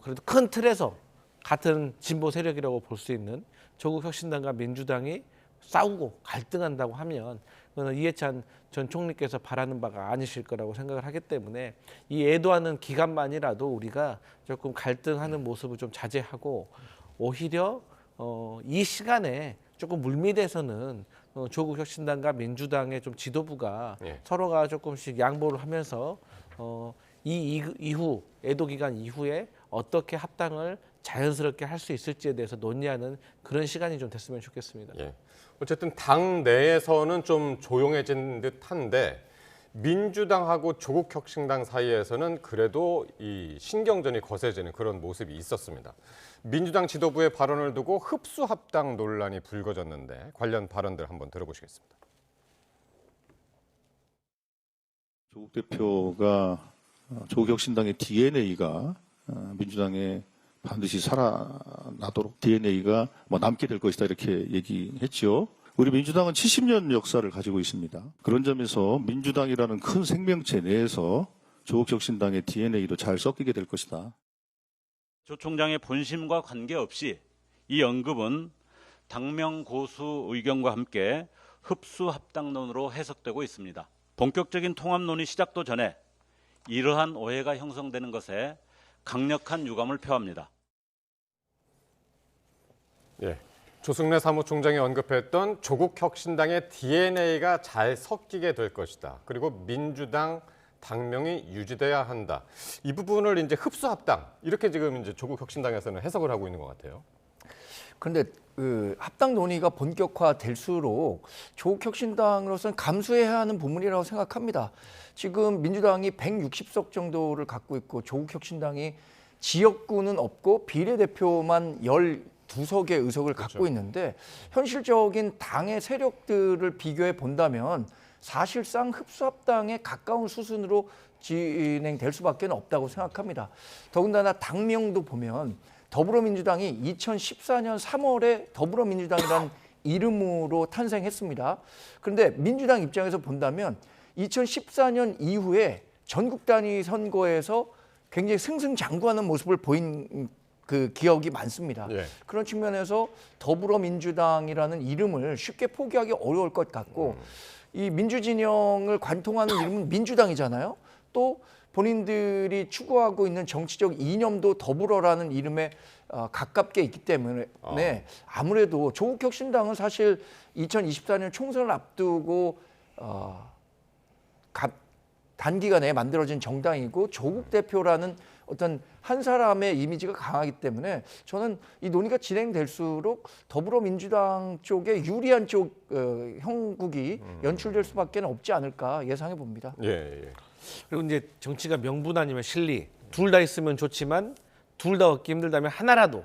그래도 큰 틀에서 같은 진보 세력이라고 볼 수 있는 조국혁신당과 민주당이 싸우고 갈등한다고 하면 그건 이해찬 전 총리께서 바라는 바가 아니실 거라고 생각을 하기 때문에 이 애도하는 기간만이라도 우리가 조금 갈등하는 모습을 좀 자제하고 오히려 이 시간에 조금 물밑에서는 조국혁신당과 민주당의 좀 지도부가 서로가 조금씩 양보를 하면서 이 이후 애도 기간 이후에 어떻게 합당을 자연스럽게 할 수 있을지에 대해서 논의하는 그런 시간이 좀 됐으면 좋겠습니다. 예. 어쨌든 당 내에서는 좀 조용해진 듯한데 민주당하고 조국혁신당 사이에서는 그래도 이 신경전이 거세지는 그런 모습이 있었습니다. 민주당 지도부의 발언을 두고 흡수합당 논란이 불거졌는데 관련 발언들 한번 들어보시겠습니다. 조국 대표가 조국혁신당의 DNA가 민주당에 반드시 살아나도록 DNA가 남게 될 것이다 이렇게 얘기했죠. 우리 민주당은 70년 역사를 가지고 있습니다. 그런 점에서 민주당이라는 큰 생명체 내에서 조국혁신당의 DNA도 잘 섞이게 될 것이다. 조 총장의 본심과 관계없이 이 언급은 당명 고수 의견과 함께 흡수 합당론으로 해석되고 있습니다. 본격적인 통합론이 시작도 전에 이러한 오해가 형성되는 것에 강력한 유감을 표합니다. 예, 조승래 사무총장이 언급했던 조국혁신당의 DNA가 잘 섞이게 될 것이다. 그리고 민주당 당명이 유지돼야 한다. 이 부분을 이제 흡수합당 이렇게 지금 이제 조국혁신당에서는 해석을 하고 있는 것 같아요. 그런데 합당 논의가 본격화될수록 조국혁신당으로서는 감수해야 하는 부분이라고 생각합니다. 지금 민주당이 160석 정도를 갖고 있고 조국혁신당이 지역구는 없고 비례대표만 12석의 의석을 갖고 있는데 현실적인 당의 세력들을 비교해 본다면 사실상 흡수합당에 가까운 수순으로 진행될 수밖에 없다고 생각합니다. 더군다나 당명도 보면 더불어민주당이 2014년 3월에 더불어민주당이라는 이름으로 탄생했습니다. 그런데 민주당 입장에서 본다면 2014년 이후에 전국 단위 선거에서 굉장히 승승장구하는 모습을 보인 그 기억이 많습니다. 예. 그런 측면에서 더불어민주당이라는 이름을 쉽게 포기하기 어려울 것 같고 이 민주진영을 관통하는 이름은 민주당이잖아요. 또 본인들이 추구하고 있는 정치적 이념도 더불어라는 이름에 가깝게 있기 때문에 아무래도 조국혁신당은 사실 2024년 총선을 앞두고 단기간에 만들어진 정당이고 조국 대표라는 어떤 한 사람의 이미지가 강하기 때문에 저는 이 논의가 진행될수록 더불어민주당 쪽에 유리한 쪽 형국이 연출될 수밖에 없지 않을까 예상해 봅니다. 예. 그리고 이제 정치가 명분 아니면 실리 둘 다 있으면 좋지만 둘 다 얻기 힘들다면 하나라도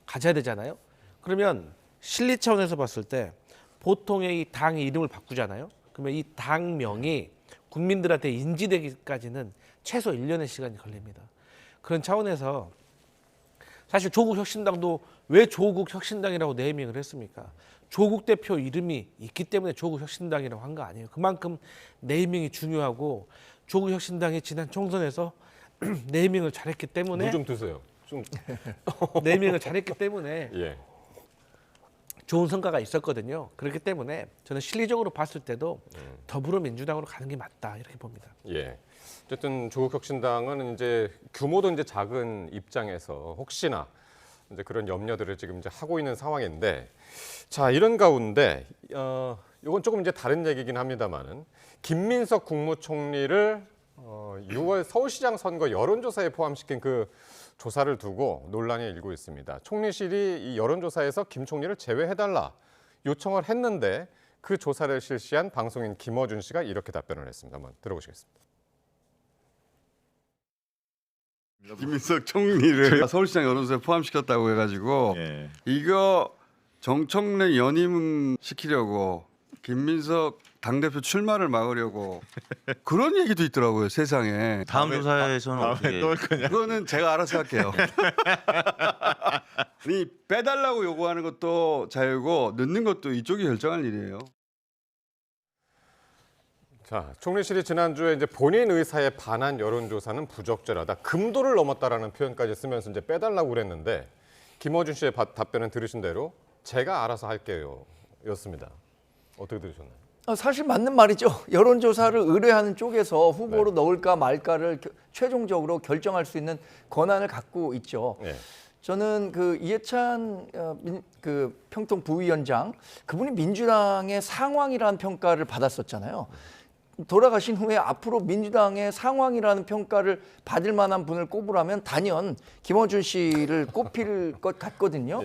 가져야 되잖아요. 그러면 실리 차원에서 봤을 때 보통의 이 당의 이름을 바꾸잖아요. 그러면 이 당명이 국민들한테 인지되기까지는 최소 1년의 시간이 걸립니다. 그런 차원에서 사실 조국혁신당도 왜 조국혁신당이라고 네이밍을 했습니까? 조국 대표 이름이 있기 때문에 조국혁신당이라고 한 거 아니에요. 그만큼 네이밍이 중요하고 조국혁신당이 지난 총선에서 네이밍을 잘했기 때문에 물 좀 드세요. 좀 네이밍을 잘했기 때문에 예. 좋은 성과가 있었거든요. 그렇기 때문에 저는 실리적으로 봤을 때도 더불어민주당으로 가는 게 맞다 이렇게 봅니다. 예. 어쨌든 조국혁신당은 이제 규모도 이제 작은 입장에서 혹시나 이제 그런 염려들을 지금 이제 하고 있는 상황인데, 자 이런 가운데 이건 조금 이제 다른 얘기긴 합니다만은 김민석 국무총리를 6월 서울시장 선거 여론조사에 포함시킨 그 조사를 두고 논란이 일고 있습니다. 총리실이 이 여론조사에서 김 총리를 제외해달라 요청을 했는데 그 조사를 실시한 방송인 김어준 씨가 이렇게 답변을 했습니다. 한번 들어보시겠습니다. 김민석 총리를 서울시장 여론조사에 포함시켰다고 해가지고 이거 정청래 연임 시키려고 김민석 당대표 출마를 막으려고 그런 얘기도 있더라고요, 세상에. 다음 조사에서는 어떻게? 그거는 제가 알아서 할게요. 아니, 빼달라고 요구하는 것도 자유고 넣는 것도 이쪽이 결정할 일이에요. 자, 총리실이 지난주에 이제 본인 의사에 반한 여론조사는 부적절하다, 금도를 넘었다라는 표현까지 쓰면서 이제 빼달라고 그랬는데 김어준 씨의 답변은 들으신 대로 제가 알아서 할게요였습니다. 어떻게 들으셨나요? 사실 맞는 말이죠. 여론조사를 의뢰하는 쪽에서 후보로 넣을까 말까를 최종적으로 결정할 수 있는 권한을 갖고 있죠. 저는 그 이해찬 그 평통 부위원장 그분이 민주당의 상황이라는 평가를 받았었잖아요. 돌아가신 후에 앞으로 민주당의 상황이라는 평가를 받을 만한 분을 꼽으라면 단연 김어준 씨를 꼽힐 것 같거든요.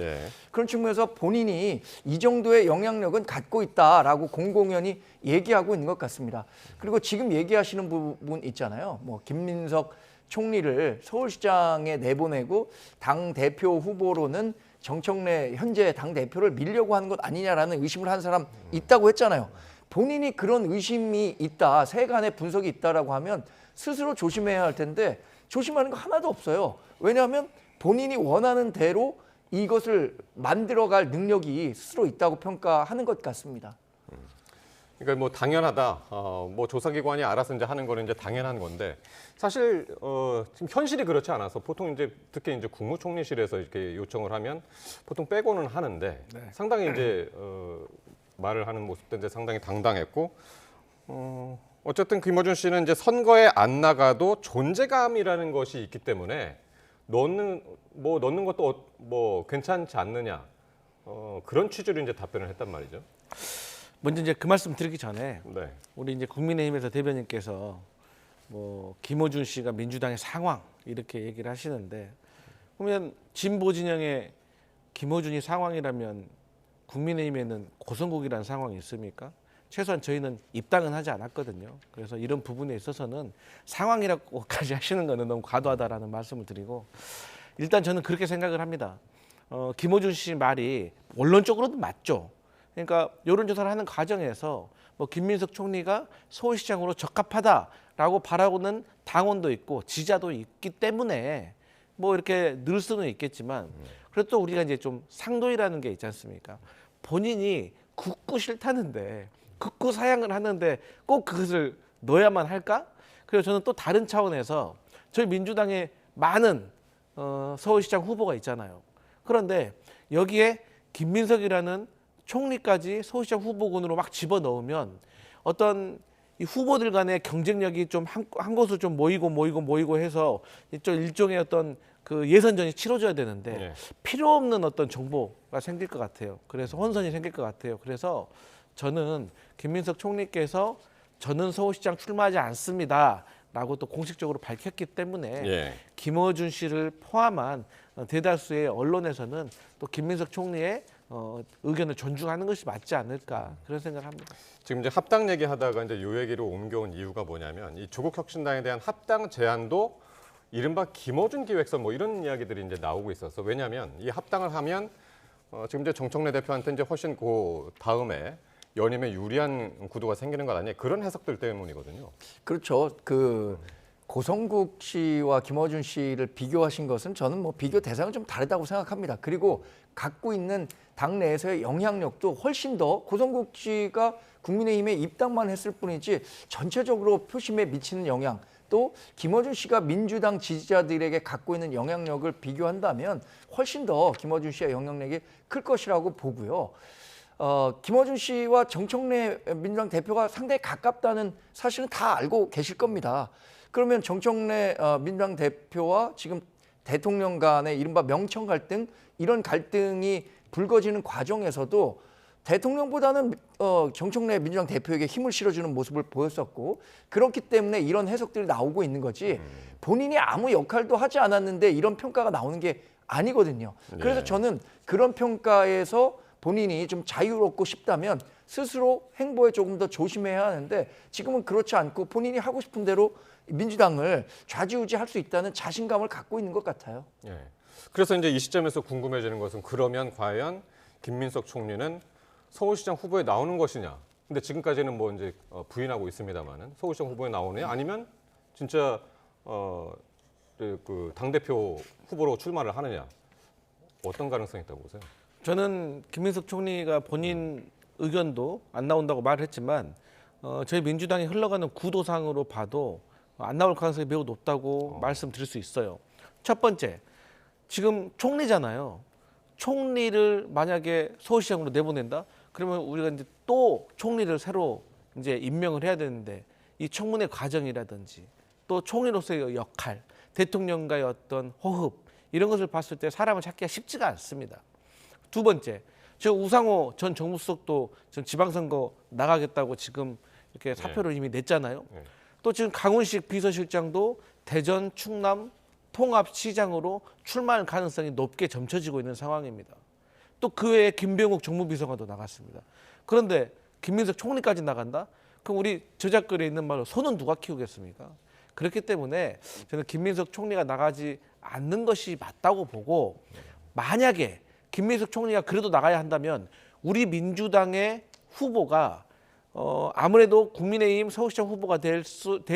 그런 측면에서 본인이 이 정도의 영향력은 갖고 있다라고 공공연히 얘기하고 있는 것 같습니다. 그리고 지금 얘기하시는 부분 있잖아요. 뭐 김민석 총리를 서울시장에 내보내고 당대표 후보로는 정청래 현재 당대표를 밀려고 하는 것 아니냐라는 의심을 한 사람 있다고 했잖아요. 본인이 그런 의심이 있다, 세간의 분석이 있다라고 하면 스스로 조심해야 할 텐데 조심하는 거 하나도 없어요. 왜냐하면 본인이 원하는 대로 이것을 만들어갈 능력이 스스로 있다고 평가하는 것 같습니다. 그러니까 뭐 당연하다, 뭐 조사기관이 알아서 이제 하는 거는 이제 당연한 건데 사실 지금 현실이 그렇지 않아서 보통 이제 특히 이제 국무총리실에서 이렇게 요청을 하면 보통 빼고는 하는데 상당히 이제 말을 하는 모습도 이제 상당히 당당했고, 어쨌든 김어준 씨는 이제 선거에 안 나가도 존재감이라는 것이 있기 때문에 넣는 것도 뭐 괜찮지 않느냐, 그런 취지로 이제 답변을 했단 말이죠. 먼저 이제 그 말씀 드리기 전에 우리 이제 국민의힘에서 대변인께서 뭐 김어준 씨가 민주당의 상황 이렇게 얘기를 하시는데, 그러면 진보 진영의 김어준이 상황이라면 국민의힘에는 고성국이라는 상황이 있습니까? 최소한 저희는 입당은 하지 않았거든요. 그래서 이런 부분에 있어서는 상황이라고까지 하시는 거는 너무 과도하다라는 말씀을 드리고, 일단 저는 그렇게 생각을 합니다. 김어준 씨 말이 원론적으로도 맞죠. 그러니까 여론조사를 하는 과정에서 뭐 김민석 총리가 서울시장으로 적합하다라고 바라고는 당원도 있고 지자도 있기 때문에 뭐 이렇게 늘 수는 있겠지만, 그래도 또 우리가 이제 좀 상도이라는 게 있지 않습니까? 본인이 굳고 싫다는데, 굳고 사양을 하는데 꼭 그것을 넣어야만 할까? 그래서 저는 또 다른 차원에서 저희 민주당의 많은 서울시장 후보가 있잖아요. 그런데 여기에 김민석이라는 총리까지 서울시장 후보군으로 막 집어넣으면 어떤 이 후보들 간의 경쟁력이 좀 한 곳으로 좀 모이고 해서 좀 일종의 어떤 그 예선전이 치러져야 되는데 필요 없는 어떤 정보가 생길 것 같아요. 그래서 혼선이 생길 것 같아요. 그래서 저는 김민석 총리께서 저는 서울시장 출마하지 않습니다라고 또 공식적으로 밝혔기 때문에 김어준 씨를 포함한 대다수의 언론에서는 또 김민석 총리의 의견을 존중하는 것이 맞지 않을까 그런 생각을 합니다. 지금 이제 합당 얘기하다가 이제 요 얘기로 옮겨온 이유가 뭐냐면 이 조국혁신당에 대한 합당 제안도 이른바 김어준 기획서 뭐 이런 이야기들이 이제 나오고 있었어. 왜냐하면 이 합당을 하면 지금 이제 정청래 대표한테 이제 훨씬 그 다음에 연임에 유리한 구도가 생기는 것 아니에요? 그런 해석들 때문이거든요. 그렇죠. 그 고성국 씨와 김어준 씨를 비교하신 것은 저는 뭐 비교 대상은 좀 다르다고 생각합니다. 그리고 갖고 있는 당 내에서의 영향력도 훨씬 더 고성국 씨가 국민의힘에 입당만 했을 뿐이지 전체적으로 표심에 미치는 영향 또 김어준 씨가 민주당 지지자들에게 갖고 있는 영향력을 비교한다면 훨씬 더 김어준 씨의 영향력이 클 것이라고 보고요. 김어준 씨와 정청래 민주당 대표가 상당히 가깝다는 사실은 다 알고 계실 겁니다. 그러면 정청래 민주당 대표와 지금 대통령 간의 이른바 명청 갈등 이런 갈등이 불거지는 과정에서도 대통령보다는 정청래 민주당 대표에게 힘을 실어주는 모습을 보였었고 그렇기 때문에 이런 해석들이 나오고 있는 거지 본인이 아무 역할도 하지 않았는데 이런 평가가 나오는 게 아니거든요. 그래서 저는 그런 평가에서 본인이 좀 자유롭고 싶다면 스스로 행보에 조금 더 조심해야 하는데 지금은 그렇지 않고 본인이 하고 싶은 대로 민주당을 좌지우지할 수 있다는 자신감을 갖고 있는 것 같아요. 그래서 이제 이 시점에서 궁금해지는 것은 그러면 과연 김민석 총리는 서울시장 후보에 나오는 것이냐? 근데 지금까지는 뭐 이제 부인하고 있습니다만은 서울시장 후보에 나오느냐? 아니면 진짜 그 당대표 후보로 출마를 하느냐? 어떤 가능성이 있다고 보세요? 저는 김민석 총리가 본인 의견도 안 나온다고 말을 했지만 저희 민주당이 흘러가는 구도상으로 봐도 안 나올 가능성이 매우 높다고 말씀드릴 수 있어요. 첫 번째, 지금 총리잖아요. 총리를 만약에 서울시장으로 내보낸다? 그러면 우리가 이제 또 총리를 새로 이제 임명을 해야 되는데 이 청문회 과정이라든지 또 총리로서의 역할, 대통령과의 어떤 호흡 이런 것을 봤을 때 사람을 찾기가 쉽지가 않습니다. 두 번째, 저 우상호 전 정무수석도 전 지방선거 나가겠다고 지금 이렇게 사표를 이미 냈잖아요. 또 지금 강훈식 비서실장도 대전, 충남 통합시장으로 출마할 가능성이 높게 점쳐지고 있는 상황입니다. 또 그 외에 김병욱 정무비서관도 나갔습니다. 그런데 김민석 총리까지 나간다? 그럼 우리 저작글에 있는 말로 소는 누가 키우겠습니까? 그렇기 때문에 저는 김민석 총리가 나가지 않는 것이 맞다고 보고 만약에 김민석 총리가 그래도 나가야 한다면 우리 민주당의 후보가 아무래도 국민의힘 서울시장 후보가 될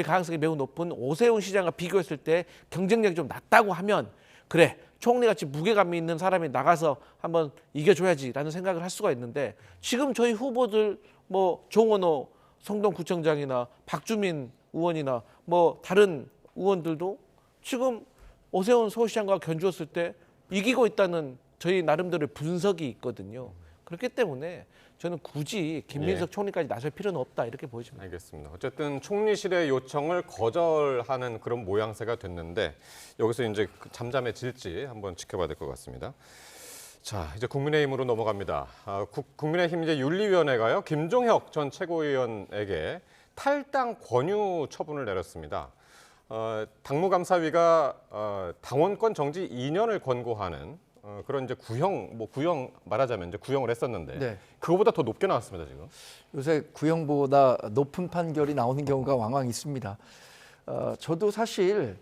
가능성이 매우 높은 오세훈 시장과 비교했을 때 경쟁력이 좀 낮다고 하면 그래 총리같이 무게감이 있는 사람이 나가서 한번 이겨줘야지라는 생각을 할 수가 있는데 지금 저희 후보들 뭐 정원호 성동구청장이나 박주민 의원이나 뭐 다른 의원들도 지금 오세훈 서울시장과 견주었을 때 이기고 있다는 저희 나름대로의 분석이 있거든요. 그렇기 때문에 저는 굳이 김민석 총리까지 나설 필요는 없다 이렇게 보여집니다. 알겠습니다. 어쨌든 총리실의 요청을 거절하는 그런 모양새가 됐는데 여기서 이제 잠잠해질지 한번 지켜봐야 될 것 같습니다. 자, 이제 국민의힘으로 넘어갑니다. 국민의힘 이제 윤리위원회가요 김종혁 전 최고위원에게 탈당 권유 처분을 내렸습니다. 당무감사위가 당원권 정지 2년을 권고하는 그런 이제 구형 말하자면 이제 구형을 했었는데 그거보다 더 높게 나왔습니다 지금. 요새 구형보다 높은 판결이 나오는 경우가 왕왕 있습니다. 저도 사실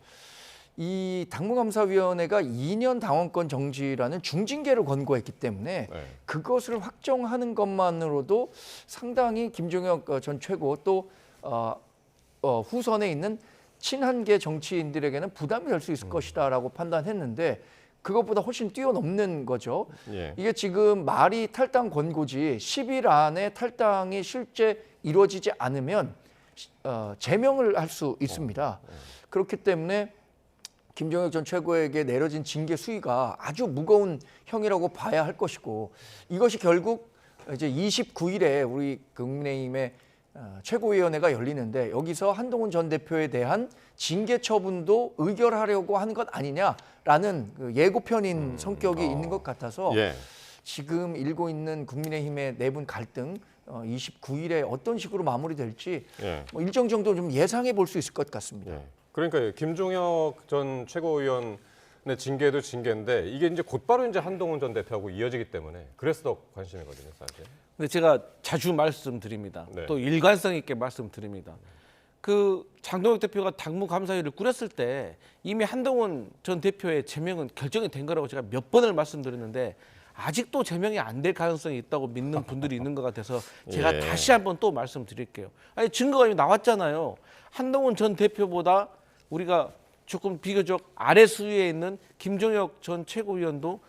이 당무감사위원회가 2년 당원권 정지라는 중징계를 권고했기 때문에 그것을 확정하는 것만으로도 상당히 김종혁 전 최고 또 후선에 있는 친한계 정치인들에게는 부담이 될 수 있을 것이다라고 판단했는데 그것보다 훨씬 뛰어넘는 거죠. 이게 지금 말이 탈당 권고지 10일 안에 탈당이 실제 이루어지지 않으면 제명을 할 수 있습니다. 그렇기 때문에 김종혁 전 최고에게 내려진 징계 수위가 아주 무거운 형이라고 봐야 할 것이고 이것이 결국 이제 29일에 우리 국민의힘의 최고위원회가 열리는데 여기서 한동훈 전 대표에 대한 징계 처분도 의결하려고 하는 것 아니냐라는 그 예고편인 성격이 있는 것 같아서 예. 지금 일고 있는 국민의힘의 내분 갈등 29일에 어떤 식으로 마무리될지 예. 뭐 일정 정도 좀 예상해 볼 수 있을 것 같습니다. 예. 그러니까 김종혁 전 최고위원의 징계도 징계인데 이게 이제 곧바로 이제 한동훈 전 대표하고 이어지기 때문에 그래서 더 관심이거든요, 사실. 근데 제가 자주 말씀드립니다. 네. 또 일관성 있게 말씀드립니다. 그 장동혁 대표가 당무감사위를 꾸렸을 때 이미 한동훈 전 대표의 제명은 결정이 된 거라고 제가 몇 번을 말씀드렸는데 아직도 제명이 안 될 가능성이 있다고 믿는 분들이 있는 것 같아서 제가 예. 다시 한번 또 말씀드릴게요. 아니 증거가 이미 나왔잖아요. 한동훈 전 대표보다 우리가 조금 비교적 아래 수위에 있는 김종혁 전 최고위원도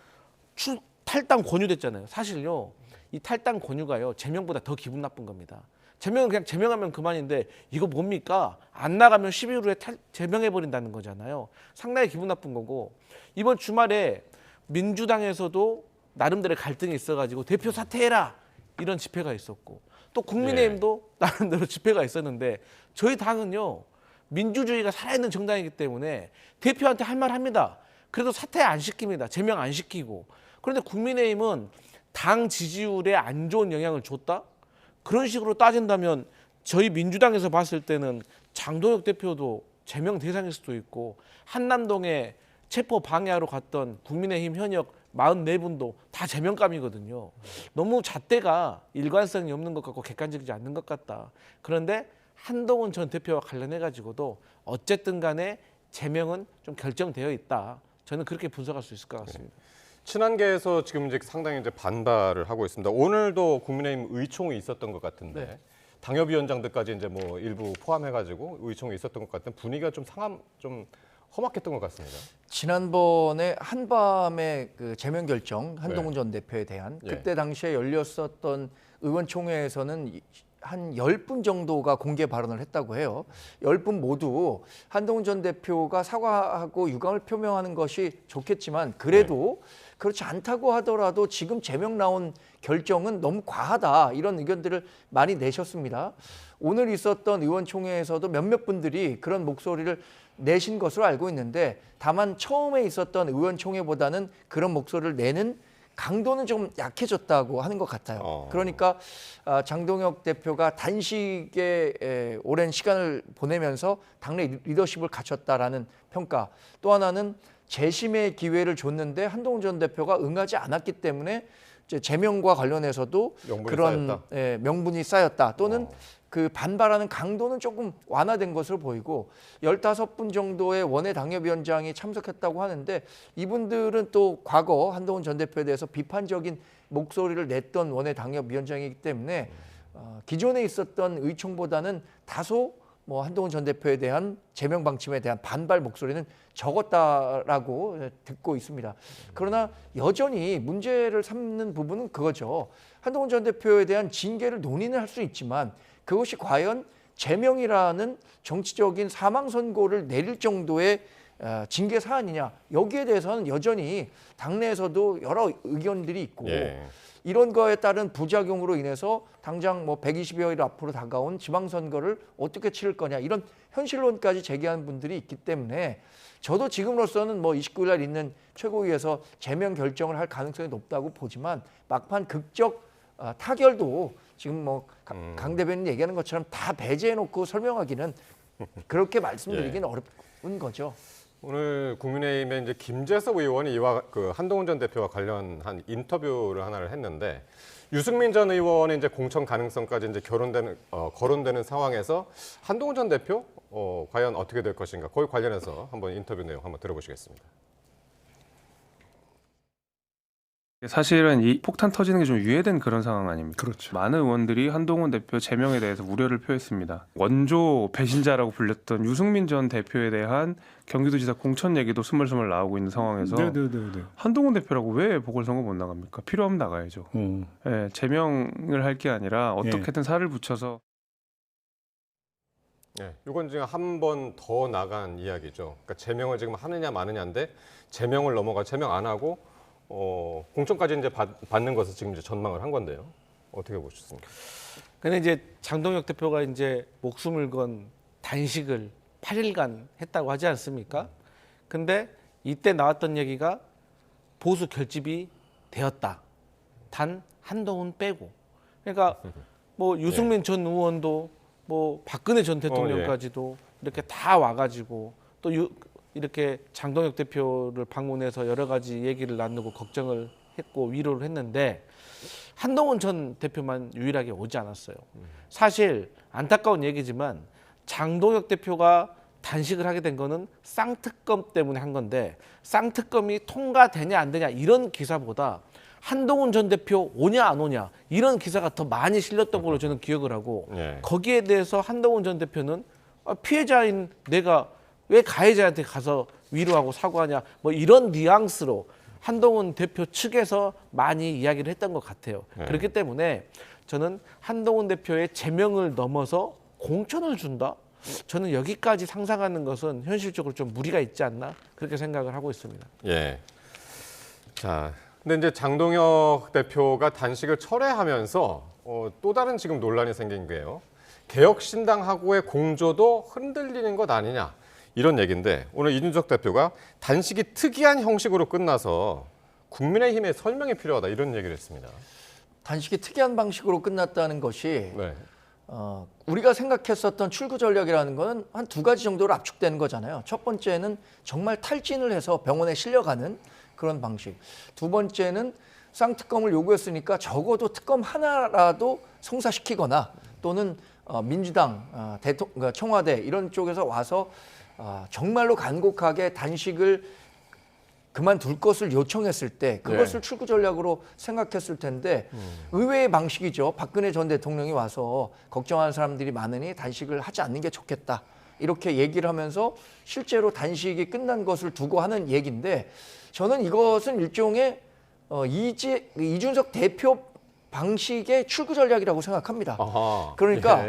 탈당 권유됐잖아요. 사실요. 이 탈당 권유가요. 제명보다 더 기분 나쁜 겁니다. 제명은 그냥 제명하면 그만인데 이거 뭡니까? 안 나가면 12일 후에 제명해버린다는 거잖아요. 상당히 기분 나쁜 거고 이번 주말에 민주당에서도 나름대로 갈등이 있어가지고 대표 사퇴해라 이런 집회가 있었고 또 국민의힘도 나름대로 집회가 있었는데 저희 당은요. 민주주의가 살아있는 정당이기 때문에 대표한테 할 말 합니다. 그래도 사퇴 안 시킵니다. 제명 안 시키고. 그런데 국민의힘은 당 지지율에 안 좋은 영향을 줬다? 그런 식으로 따진다면 저희 민주당에서 봤을 때는 장동혁 대표도 제명 대상일 수도 있고 한남동에 체포 방해하러 갔던 국민의힘 현역 44분도 다 제명감이거든요. 너무 잣대가 일관성이 없는 것 같고 객관적이지 않는 것 같다. 그런데 한동훈 전 대표와 관련해가지고도 어쨌든 간에 제명은 좀 결정되어 있다. 저는 그렇게 분석할 수 있을 것 같습니다. 친한계에서 지금 이제 상당히 이제 반발을 하고 있습니다. 오늘도 국민의힘 의총이 있었던 것 같은데 네. 당협위원장들까지 이제 뭐 일부 포함해가지고 의총이 있었던 것 같은 분위기가 좀 험악했던 것 같습니다. 지난번에 한밤의 그 제명 결정 한동훈 네. 전 대표에 대한 예. 그때 당시에 열렸었던 의원총회에서는 한 10분 정도가 공개 발언을 했다고 해요. 10분 모두 한동훈 전 대표가 사과하고 유감을 표명하는 것이 좋겠지만 그래도 그렇지 않다고 하더라도 지금 제명 나온 결정은 너무 과하다 이런 의견들을 많이 내셨습니다. 오늘 있었던 의원총회에서도 몇몇 분들이 그런 목소리를 내신 것으로 알고 있는데 다만 처음에 있었던 의원총회보다는 그런 목소리를 내는 강도는 좀 약해졌다고 하는 것 같아요. 그러니까 장동혁 대표가 단식에 오랜 시간을 보내면서 당내 리더십을 갖췄다라는 평가. 또 하나는 재심의 기회를 줬는데 한동훈 전 대표가 응하지 않았기 때문에 이제 제명과 관련해서도 그런 명분이 쌓였다. 또는 그 반발하는 강도는 조금 완화된 것으로 보이고 15분 정도의 원외 당협위원장이 참석했다고 하는데 이분들은 또 과거 한동훈 전 대표에 대해서 비판적인 목소리를 냈던 원외 당협위원장이기 때문에 기존에 있었던 의총보다는 다소 뭐 한동훈 전 대표에 대한 제명 방침에 대한 반발 목소리는 적었다라고 듣고 있습니다. 그러나 여전히 문제를 삼는 부분은 그거죠. 한동훈 전 대표에 대한 징계를 논의는 할 수 있지만 그것이 과연 제명이라는 정치적인 사망 선고를 내릴 정도의 징계 사안이냐 여기에 대해서는 여전히 당내에서도 여러 의견들이 있고 이런 거에 따른 부작용으로 인해서 당장 뭐 120여일 앞으로 다가온 지방선거를 어떻게 치를 거냐 이런 현실론까지 제기하는 분들이 있기 때문에 저도 지금으로서는 뭐 29일 날 있는 최고위에서 제명 결정을 할 가능성이 높다고 보지만 막판 극적 타결도 지금 뭐 강 대변인 얘기하는 것처럼 다 배제해놓고 설명하기는 그렇게 말씀드리기는 어려운 거죠. 오늘 국민의힘의 이제 김재섭 의원이 이와 그 한동훈 전 대표와 관련한 인터뷰를 하나를 했는데 유승민 전 의원의 이제 공천 가능성까지 이제 거론되는 상황에서 한동훈 전 대표 과연 어떻게 될 것인가 거기 관련해서 한번 인터뷰 내용 한번 들어보시겠습니다. 사실은 이 폭탄 터지는 게 좀 유예된 그런 상황 아닙니까? 그렇죠. 많은 의원들이 한동훈 대표 제명에 대해서 우려를 표했습니다. 원조 배신자라고 불렸던 유승민 전 대표에 대한 경기도지사 공천 얘기도 스물스물 나오고 있는 상황에서 한동훈 대표라고 왜 보궐선거 못 나갑니까? 필요하면 나가야죠. 제명을 할 게 아니라 어떻게든 살을 붙여서 네, 이건 지금 한 번 더 나간 이야기죠. 그러니까 제명을 지금 하느냐 마느냐인데 제명을 넘어가 제명 안 하고 공천까지 이제 받는 것을 지금 이제 전망을 한 건데요. 어떻게 보셨습니까? 근데 이제 장동혁 대표가 이제 목숨을 건 단식을 8일간 했다고 하지 않습니까? 근데 이때 나왔던 얘기가 보수 결집이 되었다. 단 한동훈 빼고. 그러니까 뭐 유승민 전 의원도 뭐 박근혜 전 대통령까지도 이렇게 다 와가지고 또 이렇게 장동혁 대표를 방문해서 여러 가지 얘기를 나누고 걱정을 했고 위로를 했는데 한동훈 전 대표만 유일하게 오지 않았어요. 사실 안타까운 얘기지만 장동혁 대표가 단식을 하게 된 거는 쌍특검 때문에 한 건데 쌍특검이 통과되냐 안 되냐 이런 기사보다 한동훈 전 대표 오냐 안 오냐 이런 기사가 더 많이 실렸던 걸로 저는 기억을 하고 거기에 대해서 한동훈 전 대표는 피해자인 내가 왜 가해자한테 가서 위로하고 사과하냐 뭐 이런 뉘앙스로 한동훈 대표 측에서 많이 이야기를 했던 것 같아요. 그렇기 때문에 저는 한동훈 대표의 제명을 넘어서 공천을 준다? 저는 여기까지 상상하는 것은 현실적으로 좀 무리가 있지 않나 그렇게 생각을 하고 있습니다. 예. 자, 근데 이제 장동혁 대표가 단식을 철회하면서 또 다른 지금 논란이 생긴 게요. 개혁신당하고의 공조도 흔들리는 것 아니냐 이런 얘기인데 오늘 이준석 대표가 단식이 특이한 형식으로 끝나서 국민의힘의 설명이 필요하다 이런 얘기를 했습니다. 단식이 특이한 방식으로 끝났다는 것이 우리가 생각했었던 출구 전략이라는 건 한 두 가지 정도로 압축되는 거잖아요. 첫 번째는 정말 탈진을 해서 병원에 실려가는 그런 방식. 두 번째는 쌍특검을 요구했으니까 적어도 특검 하나라도 성사시키거나 또는 민주당, 청와대 이런 쪽에서 와서 정말로 간곡하게 단식을 그만둘 것을 요청했을 때 그것을 출구 전략으로 생각했을 텐데 의외의 방식이죠. 박근혜 전 대통령이 와서 걱정하는 사람들이 많으니 단식을 하지 않는 게 좋겠다. 이렇게 얘기를 하면서 실제로 단식이 끝난 것을 두고 하는 얘기인데 저는 이것은 일종의 이준석 대표 방식의 출구 전략이라고 생각합니다. 그러니까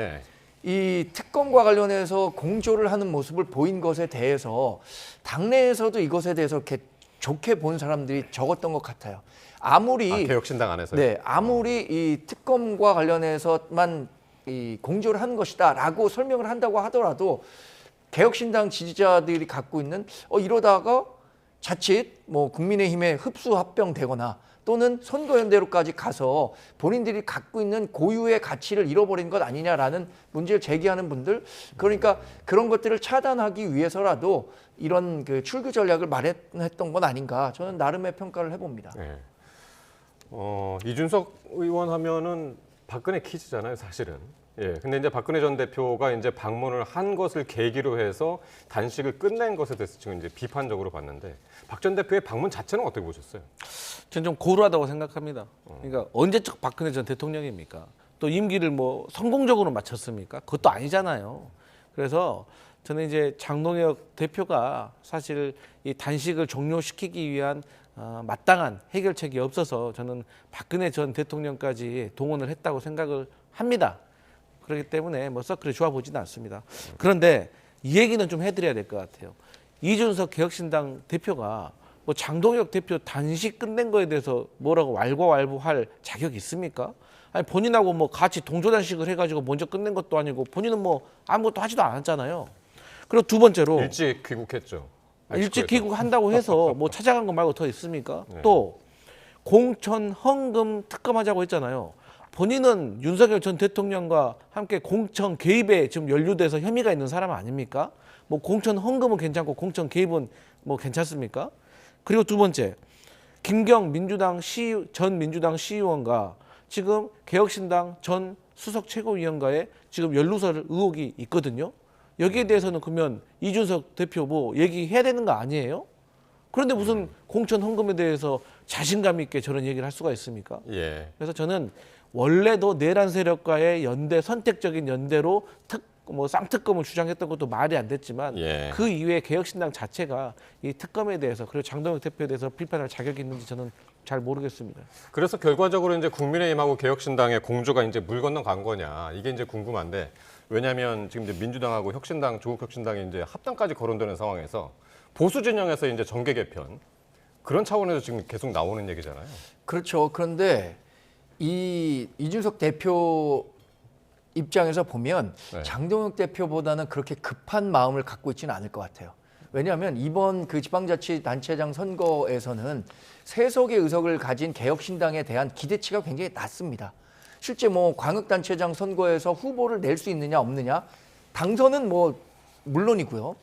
이 특검과 관련해서 공조를 하는 모습을 보인 것에 대해서 당내에서도 이것에 대해서 이렇게 좋게 본 사람들이 적었던 것 같아요. 아무리 개혁신당 안에서요? 네, 아무리 이 특검과 관련해서만 이 공조를 하는 것이다라고 설명을 한다고 하더라도 개혁신당 지지자들이 갖고 있는 이러다가 자칫 뭐 국민의힘에 흡수 합병되거나 또는 선거연대로까지 가서 본인들이 갖고 있는 고유의 가치를 잃어버린 것 아니냐라는 문제를 제기하는 분들, 그러니까 그런 것들을 차단하기 위해서라도 이런 그 출구 전략을 마련했던 건 아닌가 저는 나름의 평가를 해봅니다. 네. 이준석 의원 하면은 박근혜 키즈잖아요, 사실은. 예, 근데 이제 박근혜 전 대표가 이제 방문을 한 것을 계기로 해서 단식을 끝낸 것에 대해서 지금 이제 비판적으로 봤는데 박 전 대표의 방문 자체는 어떻게 보셨어요? 저는 좀 고루하다고 생각합니다. 그러니까 언제적 박근혜 전 대통령입니까? 또 임기를 뭐 성공적으로 마쳤습니까? 그것도 아니잖아요. 그래서 저는 이제 장동혁 대표가 사실 이 단식을 종료시키기 위한 마땅한 해결책이 없어서 저는 박근혜 전 대통령까지 동원을 했다고 생각을 합니다. 그렇기 때문에 뭐 썩 그리 좋아 보지는 않습니다. 그런데 이 얘기는 좀 해드려야 될 것 같아요. 이준석 개혁신당 대표가 뭐 장동혁 대표 단식 끝낸 거에 대해서 뭐라고 왈가왈부할 자격이 있습니까? 아니 본인하고 뭐 같이 동조단식을 해가지고 먼저 끝낸 것도 아니고 본인은 뭐 아무것도 하지도 않았잖아요. 그리고 두 번째로 일찍 귀국했죠. 일찍 귀국한다고 해서 뭐 찾아간 거 말고 더 있습니까? 또 공천 헌금 특검하자고 했잖아요. 본인은 윤석열 전 대통령과 함께 공천 개입에 지금 연루돼서 혐의가 있는 사람 아닙니까? 뭐 공천 헌금은 괜찮고 공천 개입은 뭐 괜찮습니까? 그리고 두 번째, 김경 전 민주당 시의원과 지금 개혁신당 전 수석 최고위원과의 지금 연루설 의혹이 있거든요. 여기에 대해서는 그러면 이준석 대표 뭐 얘기해야 되는 거 아니에요? 그런데 무슨 공천 헌금에 대해서 자신감 있게 저런 얘기를 할 수가 있습니까? 그래서 저는 원래도 내란 세력과의 연대, 선택적인 연대로 뭐 쌍특검을 주장했던 것도 말이 안 됐지만 그 이후에 개혁신당 자체가 이 특검에 대해서 그리고 장동혁 대표에 대해서 비판할 자격이 있는지 저는 잘 모르겠습니다. 그래서 결과적으로 이제 국민의힘하고 개혁신당의 공조가 이제 물 건너 간 거냐 이게 이제 궁금한데 왜냐하면 지금 이제 민주당하고 혁신당, 조국혁신당이 이제 합당까지 거론되는 상황에서 보수 진영에서 이제 정계 개편 그런 차원에서 지금 계속 나오는 얘기잖아요. 그렇죠. 그런데 이준석 대표 입장에서 보면 장동혁 대표보다는 그렇게 급한 마음을 갖고 있지는 않을 것 같아요. 왜냐하면 이번 그 지방자치단체장 선거에서는 세석의 의석을 가진 개혁신당에 대한 기대치가 굉장히 낮습니다. 실제 뭐 광역단체장 선거에서 후보를 낼 수 있느냐 없느냐 당선은 뭐 물론이고요.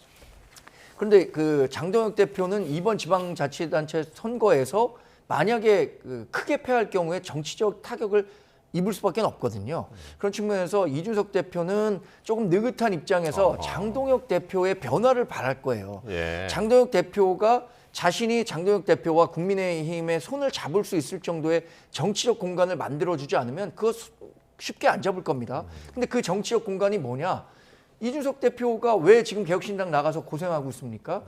그런데 그 장동혁 대표는 이번 지방자치단체 선거에서 만약에 크게 패할 경우에 정치적 타격을 입을 수밖에 없거든요. 그런 측면에서 이준석 대표는 조금 느긋한 입장에서 장동혁 대표의 변화를 바랄 거예요. 장동혁 대표가 자신이 장동혁 대표와 국민의힘의 손을 잡을 수 있을 정도의 정치적 공간을 만들어주지 않으면 그거 쉽게 안 잡을 겁니다. 근데 그 정치적 공간이 뭐냐? 이준석 대표가 왜 지금 개혁신당 나가서 고생하고 있습니까?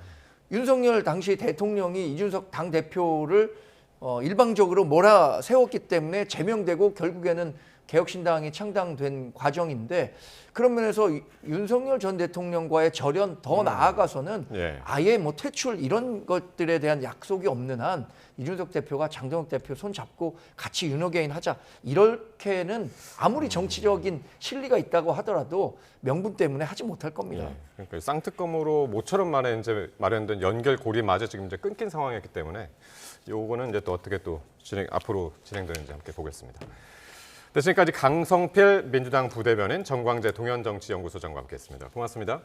윤석열 당시 대통령이 이준석 당대표를 일방적으로 몰아세웠기 때문에 제명되고 결국에는 개혁신당이 창당된 과정인데 그런 면에서 윤석열 전 대통령과의 절연 더 나아가서는 아예 뭐 퇴출 이런 것들에 대한 약속이 없는 한 이준석 대표가 장동혁 대표 손 잡고 같이 윤호개인 하자 이렇게는 아무리 정치적인 실리가 있다고 하더라도 명분 때문에 하지 못할 겁니다. 그러니까 쌍특검으로 모처럼 만에 이제 마련된 연결고리마저 지금 이제 끊긴 상황이었기 때문에 요거는 이제 또 어떻게 또 앞으로 진행되는지 함께 보겠습니다. 네, 지금까지 강성필 민주당 부대변인 정광재 동현정치연구소장과 함께했습니다. 고맙습니다.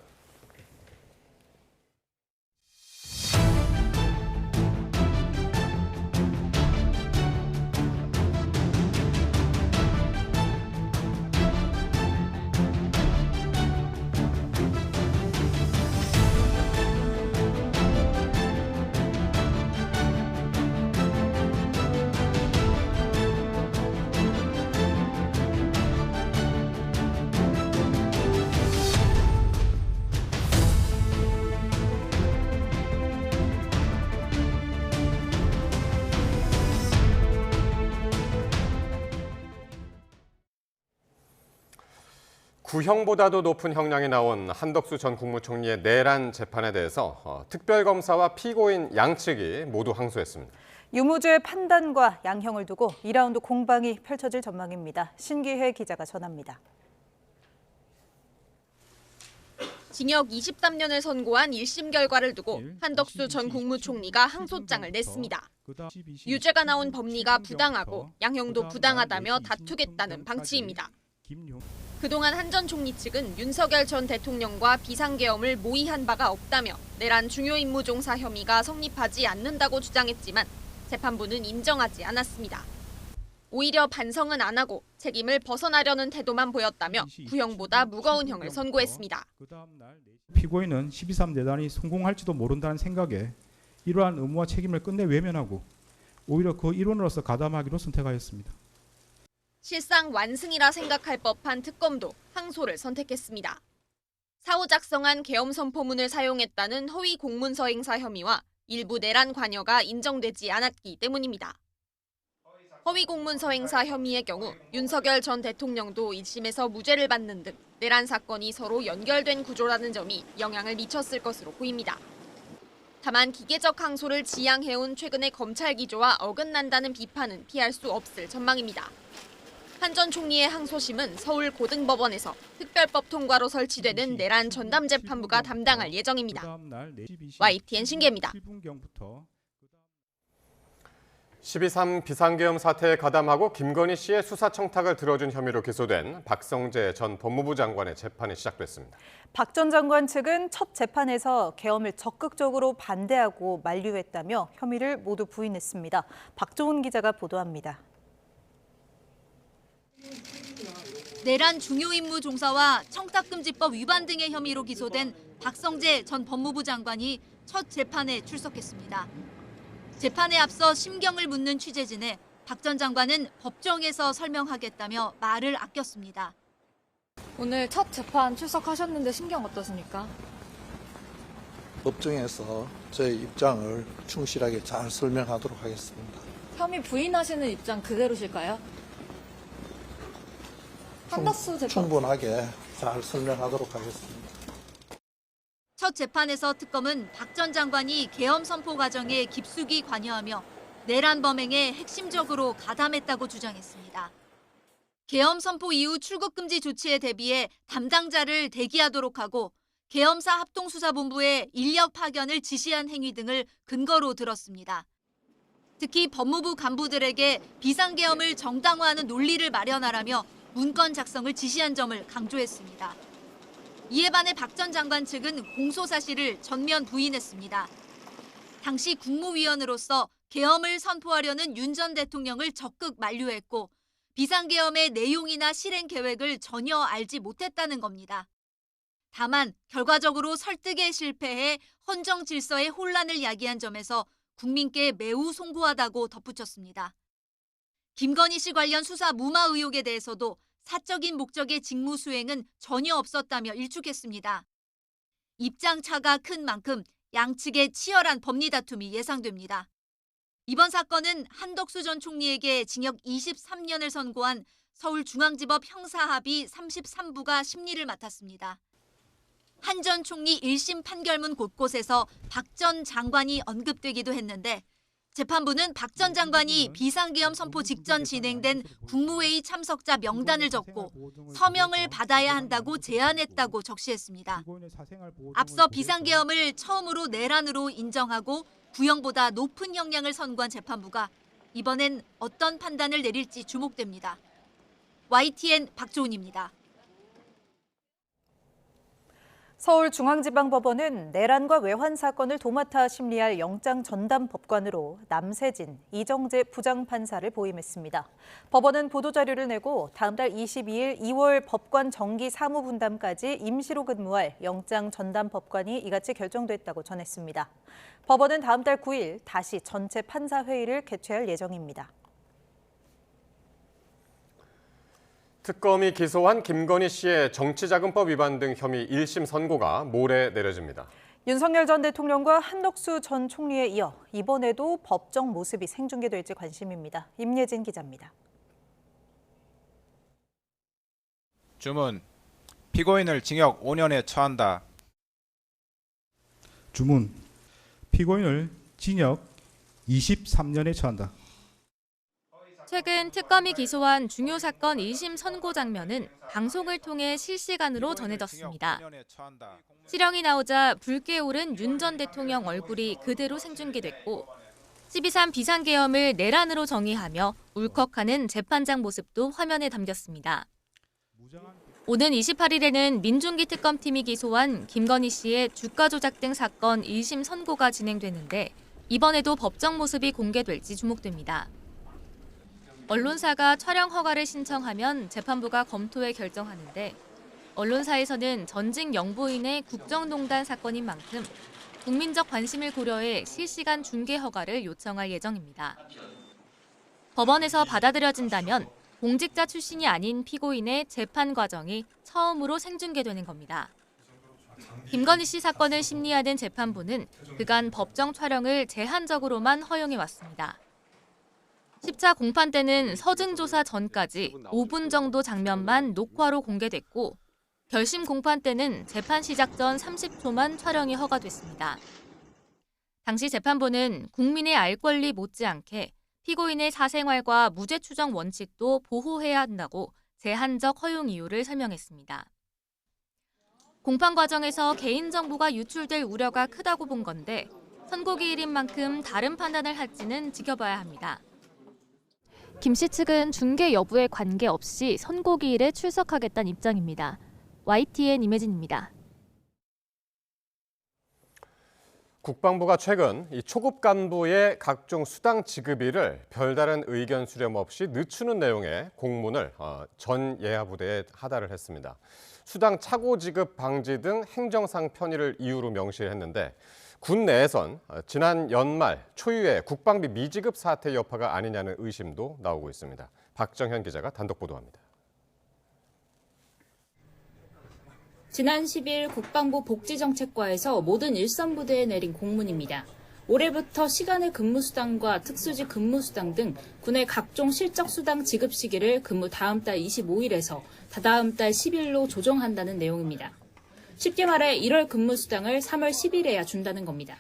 구형보다도 높은 형량이 나온 한덕수 전 국무총리의 내란 재판에 대해서 특별검사와 피고인 양측이 모두 항소했습니다. 유무죄 판단과 양형을 두고 2라운드 공방이 펼쳐질 전망입니다. 신기혜 기자가 전합니다. 징역 23년을 선고한 1심 결과를 두고 한덕수 전 국무총리가 항소장을 냈습니다. 유죄가 나온 법리가 부당하고 양형도 부당하다며 다투겠다는 방침입니다. 그동안 한 전 총리 측은 윤석열 전 대통령과 비상계엄을 모의한 바가 없다며 내란 중요 임무 종사 혐의가 성립하지 않는다고 주장했지만 재판부는 인정하지 않았습니다. 오히려 반성은 안 하고 책임을 벗어나려는 태도만 보였다며 구형보다 무거운 형을 선고했습니다. 피고인은 12.3 내란이 성공할지도 모른다는 생각에 이러한 의무와 책임을 끝내 외면하고 오히려 그 일원으로서 가담하기로 선택하였습니다. 실상 완승이라 생각할 법한 특검도 항소를 선택했습니다. 사후 작성한 계엄 선포문을 사용했다는 허위 공문서 행사 혐의와 일부 내란 관여가 인정되지 않았기 때문입니다. 허위 공문서 행사 혐의의 경우 윤석열 전 대통령도 1심에서 무죄를 받는 등 내란 사건이 서로 연결된 구조라는 점이 영향을 미쳤을 것으로 보입니다. 다만 기계적 항소를 지향해온 최근의 검찰 기조와 어긋난다는 비판은 피할 수 없을 전망입니다. 한 전 총리의 항소심은 서울 고등법원에서 특별법 통과로 설치되는 내란 전담재판부가 담당할 예정입니다. YTN 신기혜입니다. 12.3 비상계엄 사태에 가담하고 김건희 씨의 수사 청탁을 들어준 혐의로 기소된 박성재 전 법무부 장관의 재판이 시작됐습니다. 박 전 장관 측은 첫 재판에서 계엄을 적극적으로 반대하고 만류했다며 혐의를 모두 부인했습니다. 박조은 기자가 보도합니다. 내란 중요 임무 종사와 청탁금지법 위반 등의 혐의로 기소된 박성재 전 법무부 장관이 첫 재판에 출석했습니다. 재판에 앞서 심경을 묻는 취재진에 박 전 장관은 법정에서 설명하겠다며 말을 아꼈습니다. 오늘 첫 재판 출석하셨는데 심경 어떠십니까? 법정에서 저의 입장을 충실하게 잘 설명하도록 하겠습니다. 혐의 부인하시는 입장 그대로실까요? 한덕수 재판 충분하게 잘 설명하도록 하겠습니다. 첫 재판에서 특검은 박 전 장관이 계엄 선포 과정에 깊숙이 관여하며 내란 범행에 핵심적으로 가담했다고 주장했습니다. 계엄 선포 이후 출국 금지 조치에 대비해 담당자를 대기하도록 하고 계엄사 합동수사본부에 인력 파견을 지시한 행위 등을 근거로 들었습니다. 특히 법무부 간부들에게 비상계엄을 정당화하는 논리를 마련하라며 문건 작성을 지시한 점을 강조했습니다. 이에 반해 박 전 장관 측은 공소 사실을 전면 부인했습니다. 당시 국무위원으로서 계엄을 선포하려는 윤 전 대통령을 적극 만류했고 비상계엄의 내용이나 실행 계획을 전혀 알지 못했다는 겁니다. 다만 결과적으로 설득에 실패해 헌정 질서의 혼란을 야기한 점에서 국민께 매우 송구하다고 덧붙였습니다. 김건희 씨 관련 수사 무마 의혹에 대해서도 사적인 목적의 직무 수행은 전혀 없었다며 일축했습니다. 입장 차가 큰 만큼 양측의 치열한 법리 다툼이 예상됩니다. 이번 사건은 한덕수 전 총리에게 징역 23년을 선고한 서울중앙지법 형사합의 33부가 심리를 맡았습니다. 한 전 총리 1심 판결문 곳곳에서 박 전 장관이 언급되기도 했는데 재판부는 박 전 장관이 비상계엄 선포 직전 진행된 국무회의 참석자 명단을 적고 서명을 받아야 한다고 제안했다고 적시했습니다. 앞서 비상계엄을 처음으로 내란으로 인정하고 구형보다 높은 형량을 선고한 재판부가 이번엔 어떤 판단을 내릴지 주목됩니다. YTN 박조은입니다. 서울중앙지방법원은 내란과 외환 사건을 도맡아 심리할 영장 전담 법관으로 남세진, 이정재 부장판사를 보임했습니다. 법원은 보도자료를 내고 다음 달 22일 2월 법관 정기 사무분담까지 임시로 근무할 영장 전담 법관이 이같이 결정됐다고 전했습니다. 법원은 다음 달 9일 다시 전체 판사 회의를 개최할 예정입니다. 특검이 기소한 김건희 씨의 정치자금법 위반 등 혐의 1심 선고가 모레 내려집니다. 윤석열 전 대통령과 한덕수 전 총리에 이어 이번에도 법정 모습이 생중계될지 관심입니다. 임예진 기자입니다. 주문. 피고인을 징역 5년에 처한다. 주문. 피고인을 징역 23년에 처한다. 최근 특검이 기소한 중요 사건 1심 선고 장면은 방송을 통해 실시간으로 전해졌습니다. 실형이 나오자 붉게 오른 윤 전 대통령 얼굴이 그대로 생중계됐고 12.3 비상계엄을 내란으로 정의하며 울컥하는 재판장 모습도 화면에 담겼습니다. 오는 28일에는 민중기 특검팀이 기소한 김건희 씨의 주가 조작 등 사건 1심 선고가 진행되는데 이번에도 법정 모습이 공개될지 주목됩니다. 언론사가 촬영 허가를 신청하면 재판부가 검토해 결정하는데 언론사에서는 전직 영부인의 국정농단 사건인 만큼 국민적 관심을 고려해 실시간 중계 허가를 요청할 예정입니다. 법원에서 받아들여진다면 공직자 출신이 아닌 피고인의 재판 과정이 처음으로 생중계되는 겁니다. 김건희 씨 사건을 심리하는 재판부는 그간 법정 촬영을 제한적으로만 허용해 왔습니다. 10차 공판 때는 서증 조사 전까지 5분 정도 장면만 녹화로 공개됐고 결심 공판 때는 재판 시작 전 30초만 촬영이 허가됐습니다. 당시 재판부는 국민의 알 권리 못지않게 피고인의 사생활과 무죄 추정 원칙도 보호해야 한다고 제한적 허용 이유를 설명했습니다. 공판 과정에서 개인정보가 유출될 우려가 크다고 본 건데 선고기일인 만큼 다른 판단을 할지는 지켜봐야 합니다. 김 씨 측은 중계 여부에 관계없이 선고기일에 출석하겠다는 입장입니다. YTN 임혜진입니다. 국방부가 최근 이 초급 간부의 각종 수당 지급일을 별다른 의견 수렴 없이 늦추는 내용의 공문을 전 예하부대에 하달을 했습니다. 수당 착오 지급 방지 등 행정상 편의를 이유로 명시를 했는데 군 내에선 지난 연말 초유의 국방비 미지급 사태 여파가 아니냐는 의심도 나오고 있습니다. 박정현 기자가 단독 보도합니다. 지난 10일 국방부 복지정책과에서 모든 일선부대에 내린 공문입니다. 올해부터 시간의 근무수당과 특수직 근무수당 등 군의 각종 실적수당 지급 시기를 근무 다음 달 25일에서 다다음 달 10일로 조정한다는 내용입니다. 쉽게 말해 1월 근무수당을 3월 10일에야 준다는 겁니다.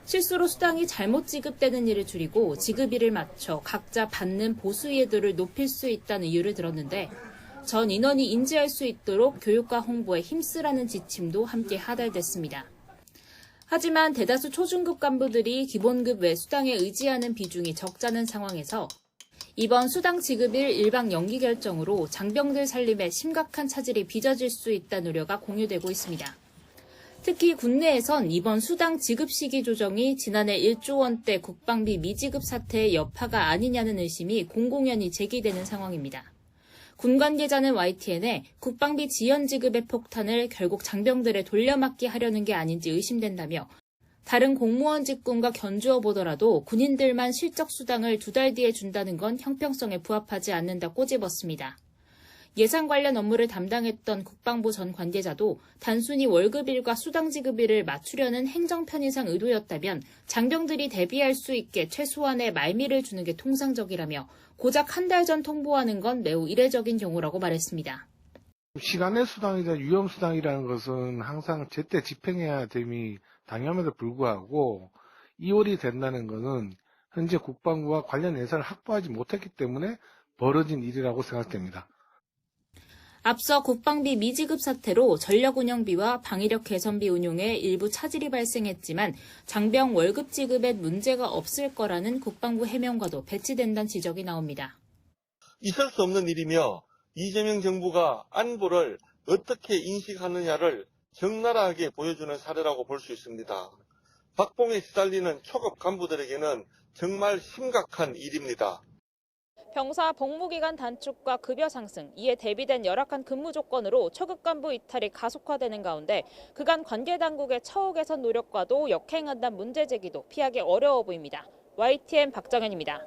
실수로 수당이 잘못 지급되는 일을 줄이고 지급일을 맞춰 각자 받는 보수 이해도를 높일 수 있다는 이유를 들었는데 전 인원이 인지할 수 있도록 교육과 홍보에 힘쓰라는 지침도 함께 하달됐습니다. 하지만 대다수 초중급 간부들이 기본급 외 수당에 의지하는 비중이 적자는 상황에서 이번 수당 지급일 일방 연기 결정으로 장병들 살림에 심각한 차질이 빚어질 수 있다는 우려가 공유되고 있습니다. 특히 국내에선 이번 수당 지급 시기 조정이 지난해 1조 원대 국방비 미지급 사태의 여파가 아니냐는 의심이 공공연히 제기되는 상황입니다. 군 관계자는 YTN에 국방비 지연 지급의 폭탄을 결국 장병들에 돌려막기 하려는 게 아닌지 의심된다며 다른 공무원 직군과 견주어 보더라도 군인들만 실적 수당을 2달 뒤에 준다는 건 형평성에 부합하지 않는다 꼬집었습니다. 예산 관련 업무를 담당했던 국방부 전 관계자도 단순히 월급일과 수당 지급일을 맞추려는 행정 편의상 의도였다면 장병들이 대비할 수 있게 최소한의 말미를 주는 게 통상적이라며 고작 1달 전 통보하는 건 매우 이례적인 경우라고 말했습니다. 시간의 수당이나 유연 수당이라는 것은 항상 제때 집행해야 됨이 당연함에도 불구하고 2월이 된다는 것은 현재 국방부와 관련 예산을 확보하지 못했기 때문에 벌어진 일이라고 생각됩니다. 앞서 국방비 미지급 사태로 전력 운영비와 방위력 개선비 운용에 일부 차질이 발생했지만 장병 월급 지급에 문제가 없을 거라는 국방부 해명과도 배치된다는 지적이 나옵니다. 있을 수 없는 일이며 이재명 정부가 안보를 어떻게 인식하느냐를 적나라하게 보여주는 사례라고 볼 수 있습니다. 박봉에 시달리는 초급 간부들에게는 정말 심각한 일입니다. 병사 복무기간 단축과 급여 상승, 이에 대비된 열악한 근무 조건으로 초급 간부 이탈이 가속화되는 가운데 그간 관계 당국의 처우 개선 노력과도 역행한다는 문제 제기도 피하기 어려워 보입니다. YTN 박정현입니다.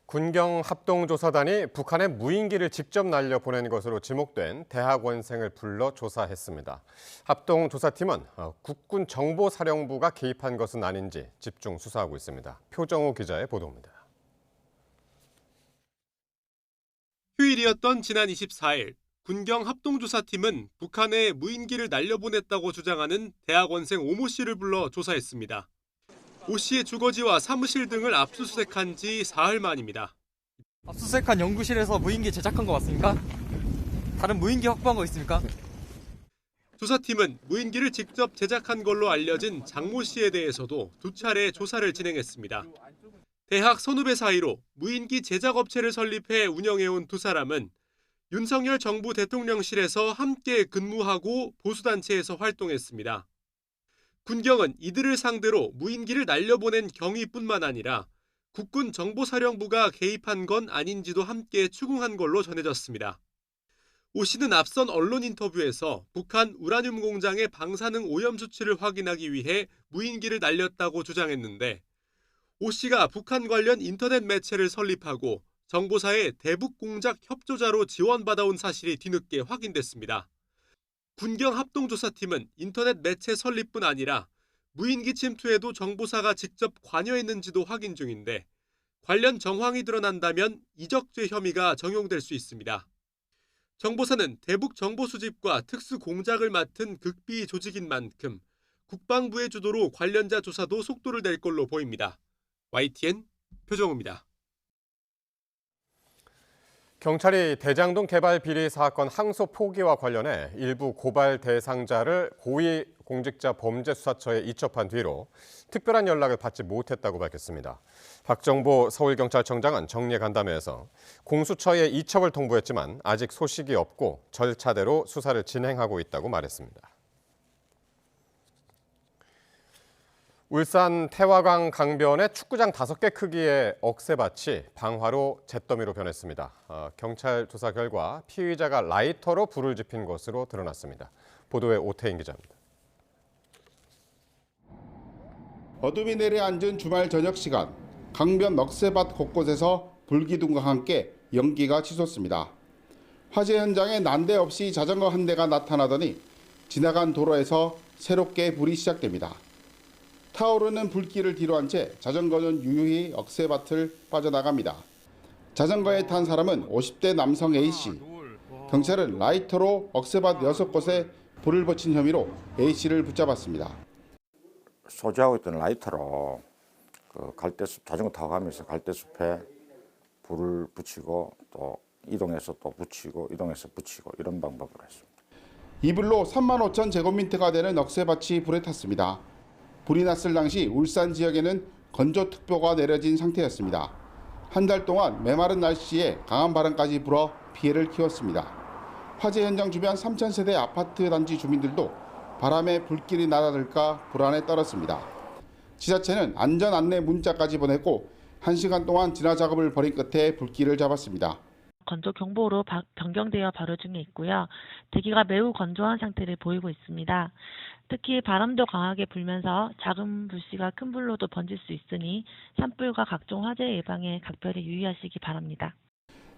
군경 합동조사단이 북한에 무인기를 직접 날려보낸 것으로 지목된 대학원생을 불러 조사했습니다. 합동조사팀은 국군 정보사령부가 개입한 것은 아닌지 집중 수사하고 있습니다. 표정호 기자의 보도입니다. 휴일이었던 지난 24일, 군경 합동조사팀은 북한에 무인기를 날려보냈다고 주장하는 대학원생 오모 씨를 불러 조사했습니다. 오 씨의 주거지와 사무실 등을 압수수색한 지 사흘 만입니다. 압수수색한 연구실에서 무인기 제작한 거 맞습니까? 다른 무인기 확보한 거 있습니까? 조사팀은 무인기를 직접 제작한 걸로 알려진 장모 씨에 대해서도 2차례 조사를 진행했습니다. 대학 선후배 사이로 무인기 제작업체를 설립해 운영해온 두 사람은 윤석열 정부 대통령실에서 함께 근무하고 보수단체에서 활동했습니다. 군경은 이들을 상대로 무인기를 날려보낸 경위뿐만 아니라 국군 정보사령부가 개입한 건 아닌지도 함께 추궁한 걸로 전해졌습니다. 오 씨는 앞선 언론 인터뷰에서 북한 우라늄 공장의 방사능 오염 수치를 확인하기 위해 무인기를 날렸다고 주장했는데 오 씨가 북한 관련 인터넷 매체를 설립하고 정보사의 대북 공작 협조자로 지원받아온 사실이 뒤늦게 확인됐습니다. 군경 합동조사팀은 인터넷 매체 설립뿐 아니라 무인기 침투에도 정보사가 직접 관여했는지도 확인 중인데 관련 정황이 드러난다면 이적죄 혐의가 적용될 수 있습니다. 정보사는 대북 정보 수집과 특수 공작을 맡은 극비 조직인 만큼 국방부의 주도로 관련자 조사도 속도를 낼 걸로 보입니다. YTN 표정호입니다. 경찰이 대장동 개발 비리 사건 항소 포기와 관련해 일부 고발 대상자를 고위공직자 범죄수사처에 이첩한 뒤로 특별한 연락을 받지 못했다고 밝혔습니다. 박정보 서울경찰청장은 정례 간담회에서 공수처에 이첩을 통보했지만 아직 소식이 없고 절차대로 수사를 진행하고 있다고 말했습니다. 울산 태화강 강변에 축구장 5개 크기의 억새밭이 방화로 잿더미로 변했습니다. 경찰 조사 결과 피의자가 라이터로 불을 지핀 것으로 드러났습니다. 보도에 오태인 기자입니다. 어둠이 내려앉은 주말 저녁 시간, 강변 억새밭 곳곳에서 불기둥과 함께 연기가 치솟습니다. 화재 현장에 난데없이 자전거 한 대가 나타나더니 지나간 도로에서 새롭게 불이 시작됩니다. 타오르는 불길을 뒤로한 채 자전거는 유유히 억새밭을 빠져나갑니다. 자전거에 탄 사람은 50대 남성 A씨. 경찰은 라이터로 억새밭 6곳에 불을 붙인 혐의로 A씨를 붙잡았습니다. 소지하고 있던 라이터로 그 갈대숲 자전거 타고 가면서 갈대숲에 불을 붙이고 또 이동해서 또 붙이고 이동해서 붙이고 이런 방법으로 했습니다. 이 불로 3만 5천 제곱미터가 되는 억새밭이 불에 탔습니다. 불이 났을 당시 울산 지역에는 건조특보가 내려진 상태였습니다. 한 달 동안 메마른 날씨에 강한 바람까지 불어 피해를 키웠습니다. 화재 현장 주변 3,000세대 아파트 단지 주민들도 바람에 불길이 날아들까 불안에 떨었습니다. 지자체는 안전 안내 문자까지 보냈고 1시간 동안 진화 작업을 벌인 끝에 불길을 잡았습니다. 건조 경보로 변경되어 발효 중에 있고요. 대기가 매우 건조한 상태를 보이고 있습니다. 특히 바람도 강하게 불면서 작은 불씨가 큰 불로도 번질 수 있으니 산불과 각종 화재 예방에 각별히 유의하시기 바랍니다.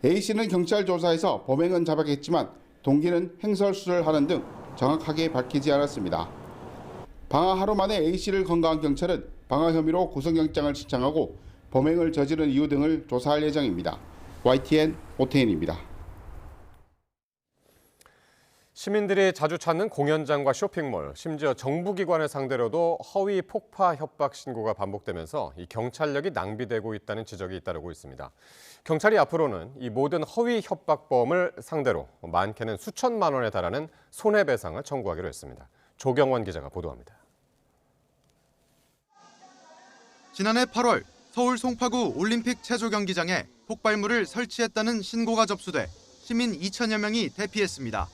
A씨는 경찰 조사에서 범행은 자백했지만 동기는 행설수를 하는 등 정확하게 밝히지 않았습니다. 방화 하루 만에 A씨를 건거한 경찰은 방화 혐의로 구속영장을 신청하고 범행을 저지른 이유 등을 조사할 예정입니다. YTN 오태인입니다. 시민들이 자주 찾는 공연장과 쇼핑몰, 심지어 정부기관을 상대로도 허위 폭파 협박 신고가 반복되면서 이 경찰력이 낭비되고 있다는 지적이 잇따르고 있습니다. 경찰이 앞으로는 이 모든 허위 협박범을 상대로 많게는 수천만 원에 달하는 손해배상을 청구하기로 했습니다. 조경원 기자가 보도합니다. 지난해 8월 서울 송파구 올림픽 체조 경기장에 폭발물을 설치했다는 신고가 접수돼 시민 2천여 명이 대피했습니다.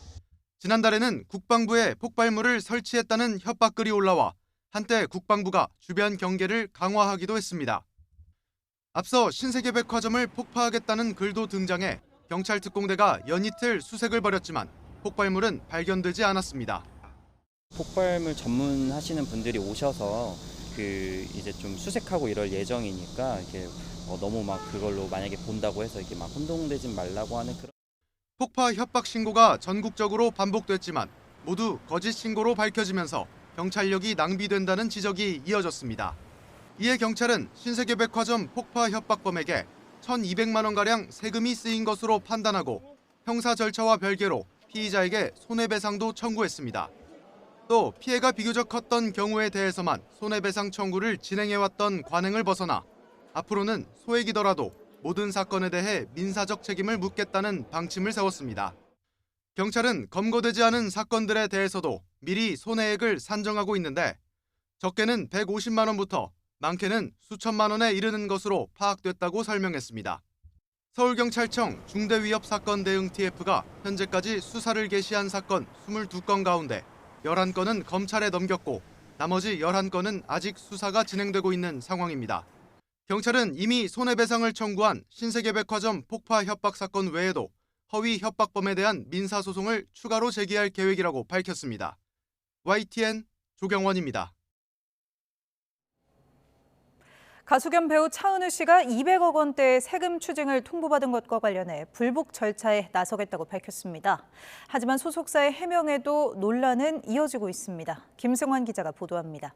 지난달에는 국방부에 폭발물을 설치했다는 협박글이 올라와 한때 국방부가 주변 경계를 강화하기도 했습니다. 앞서 신세계백화점을 폭파하겠다는 글도 등장해 경찰 특공대가 연이틀 수색을 벌였지만 폭발물은 발견되지 않았습니다. 폭발물 전문하시는 분들이 오셔서 이제 좀 수색하고 이럴 예정이니까 이렇게 너무 막 그걸로 만약에 본다고 해서 이렇게 막 혼동되지 말라고 하는 그런. 폭파 협박 신고가 전국적으로 반복됐지만 모두 거짓 신고로 밝혀지면서 경찰력이 낭비된다는 지적이 이어졌습니다. 이에 경찰은 신세계백화점 폭파 협박범에게 1,200만 원가량 세금이 쓰인 것으로 판단하고 형사 절차와 별개로 피의자에게 손해배상도 청구했습니다. 또 피해가 비교적 컸던 경우에 대해서만 손해배상 청구를 진행해왔던 관행을 벗어나 앞으로는 소액이더라도 모든 사건에 대해 민사적 책임을 묻겠다는 방침을 세웠습니다. 경찰은 검거되지 않은 사건들에 대해서도 미리 손해액을 산정하고 있는데 적게는 150만 원부터 많게는 수천만 원에 이르는 것으로 파악됐다고 설명했습니다. 서울경찰청 중대위협사건 대응TF가 현재까지 수사를 개시한 사건 22건 가운데 11건은 검찰에 넘겼고 나머지 11건은 아직 수사가 진행되고 있는 상황입니다. 경찰은 이미 손해배상을 청구한 신세계백화점 폭파 협박 사건 외에도 허위 협박범에 대한 민사소송을 추가로 제기할 계획이라고 밝혔습니다. YTN 조경원입니다. 가수 겸 배우 차은우 씨가 200억 원대의 세금 추징을 통보받은 것과 관련해 불복 절차에 나서겠다고 밝혔습니다. 하지만 소속사의 해명에도 논란은 이어지고 있습니다. 김승환 기자가 보도합니다.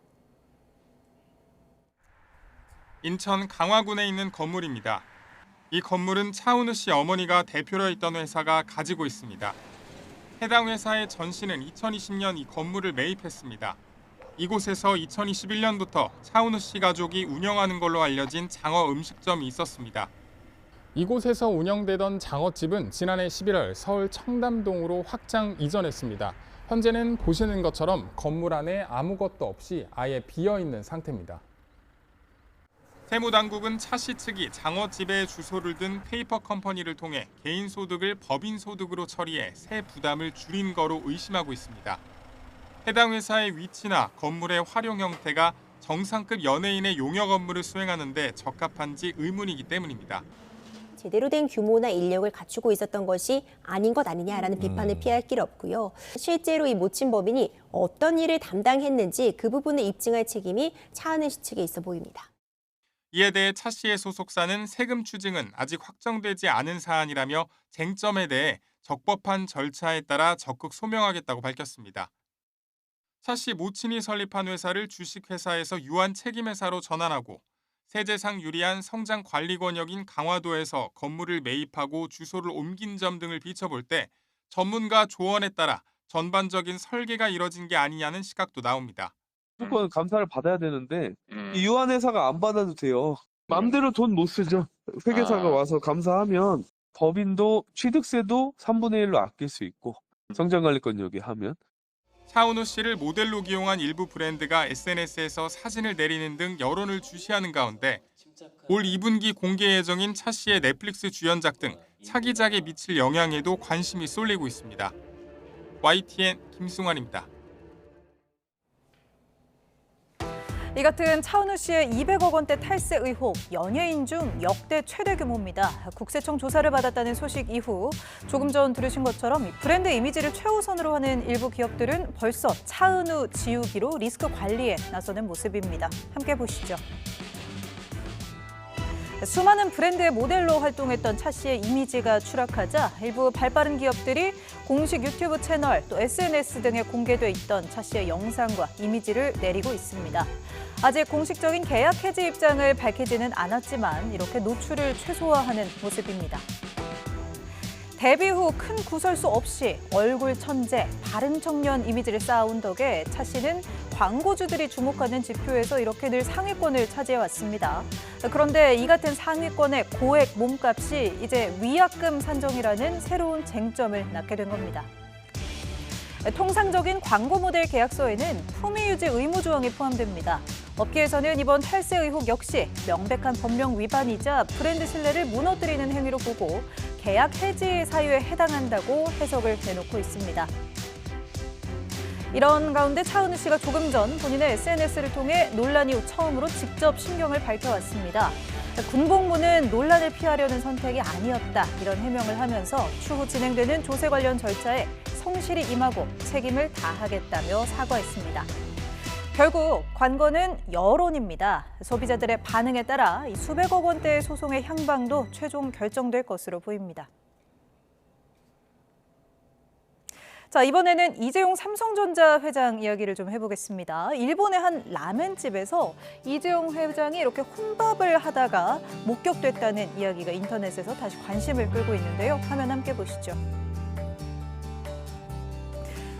인천 강화군에 있는 건물입니다. 이 건물은 차은우 씨 어머니가 대표로 있던 회사가 가지고 있습니다. 해당 회사의 전 씨는 2020년 이 건물을 매입했습니다. 이곳에서 2021년부터 차은우 씨 가족이 운영하는 걸로 알려진 장어 음식점이 있었습니다. 이곳에서 운영되던 장어집은 지난해 11월 서울 청담동으로 확장 이전했습니다. 현재는 보시는 것처럼 건물 안에 아무것도 없이 아예 비어있는 상태입니다. 세무당국은 차 씨 측이 장어집에 주소를 든 페이퍼 컴퍼니를 통해 개인 소득을 법인 소득으로 처리해 세 부담을 줄인 거로 의심하고 있습니다. 해당 회사의 위치나 건물의 활용 형태가 정상급 연예인의 용역 업무를 수행하는 데 적합한지 의문이기 때문입니다. 제대로 된 규모나 인력을 갖추고 있었던 것이 아닌 것 아니냐라는 비판을 피할 길 없고요. 실제로 이 모친 법인이 어떤 일을 담당했는지 그 부분을 입증할 책임이 차은우 씨 측에 있어 보입니다. 이에 대해 차 씨의 소속사는 세금 추징은 아직 확정되지 않은 사안이라며 쟁점에 대해 적법한 절차에 따라 적극 소명하겠다고 밝혔습니다. 차 씨 모친이 설립한 회사를 주식회사에서 유한 책임회사로 전환하고 세제상 유리한 성장 관리 권역인 강화도에서 건물을 매입하고 주소를 옮긴 점 등을 비춰볼 때 전문가 조언에 따라 전반적인 설계가 이뤄진 게 아니냐는 시각도 나옵니다. 무조건 감사를 받아야 되는데 이 유한회사가 안 받아도 돼요. 맘대로 돈 못 쓰죠. 회계사가 와서 감사하면 법인도 취득세도 3분의 1로 아낄 수 있고 성장관리권 여기 하면. 차은우 씨를 모델로 기용한 일부 브랜드가 SNS에서 사진을 내리는 등 여론을 주시하는 가운데 올 2분기 공개 예정인 차 씨의 넷플릭스 주연작 등 차기작에 미칠 영향에도 관심이 쏠리고 있습니다. YTN 김승환입니다. 이 같은 차은우 씨의 200억 원대 탈세 의혹, 연예인 중 역대 최대 규모입니다. 국세청 조사를 받았다는 소식 이후 조금 전 들으신 것처럼 브랜드 이미지를 최우선으로 하는 일부 기업들은 벌써 차은우 지우기로 리스크 관리에 나서는 모습입니다. 함께 보시죠. 수많은 브랜드의 모델로 활동했던 차 씨의 이미지가 추락하자 일부 발빠른 기업들이 공식 유튜브 채널 또 SNS 등에 공개돼 있던 차 씨의 영상과 이미지를 내리고 있습니다. 아직 공식적인 계약 해지 입장을 밝히지는 않았지만 이렇게 노출을 최소화하는 모습입니다. 데뷔 후 큰 구설수 없이 얼굴 천재, 바른 청년 이미지를 쌓아온 덕에 차 씨는 광고주들이 주목하는 지표에서 이렇게 늘 상위권을 차지해왔습니다. 그런데 이 같은 상위권의 고액 몸값이 이제 위약금 산정이라는 새로운 쟁점을 낳게 된 겁니다. 통상적인 광고 모델 계약서에는 품위 유지 의무 조항이 포함됩니다. 업계에서는 이번 탈세 의혹 역시 명백한 법령 위반이자 브랜드 신뢰를 무너뜨리는 행위로 보고 계약 해지 사유에 해당한다고 해석을 내놓고 있습니다. 이런 가운데 차은우 씨가 조금 전 본인의 SNS를 통해 논란 이후 처음으로 직접 신경을 밝혀왔습니다. 군복무는 논란을 피하려는 선택이 아니었다 이런 해명을 하면서 추후 진행되는 조세 관련 절차에 성실히 임하고 책임을 다하겠다며 사과했습니다. 결국 관건은 여론입니다. 소비자들의 반응에 따라 이 수백억 원대의 소송의 향방도 최종 결정될 것으로 보입니다. 자, 이번에는 이재용 삼성전자 회장 이야기를 좀 해보겠습니다. 일본의 한 라멘집에서 이재용 회장이 이렇게 혼밥을 하다가 목격됐다는 이야기가 인터넷에서 다시 관심을 끌고 있는데요. 화면 함께 보시죠.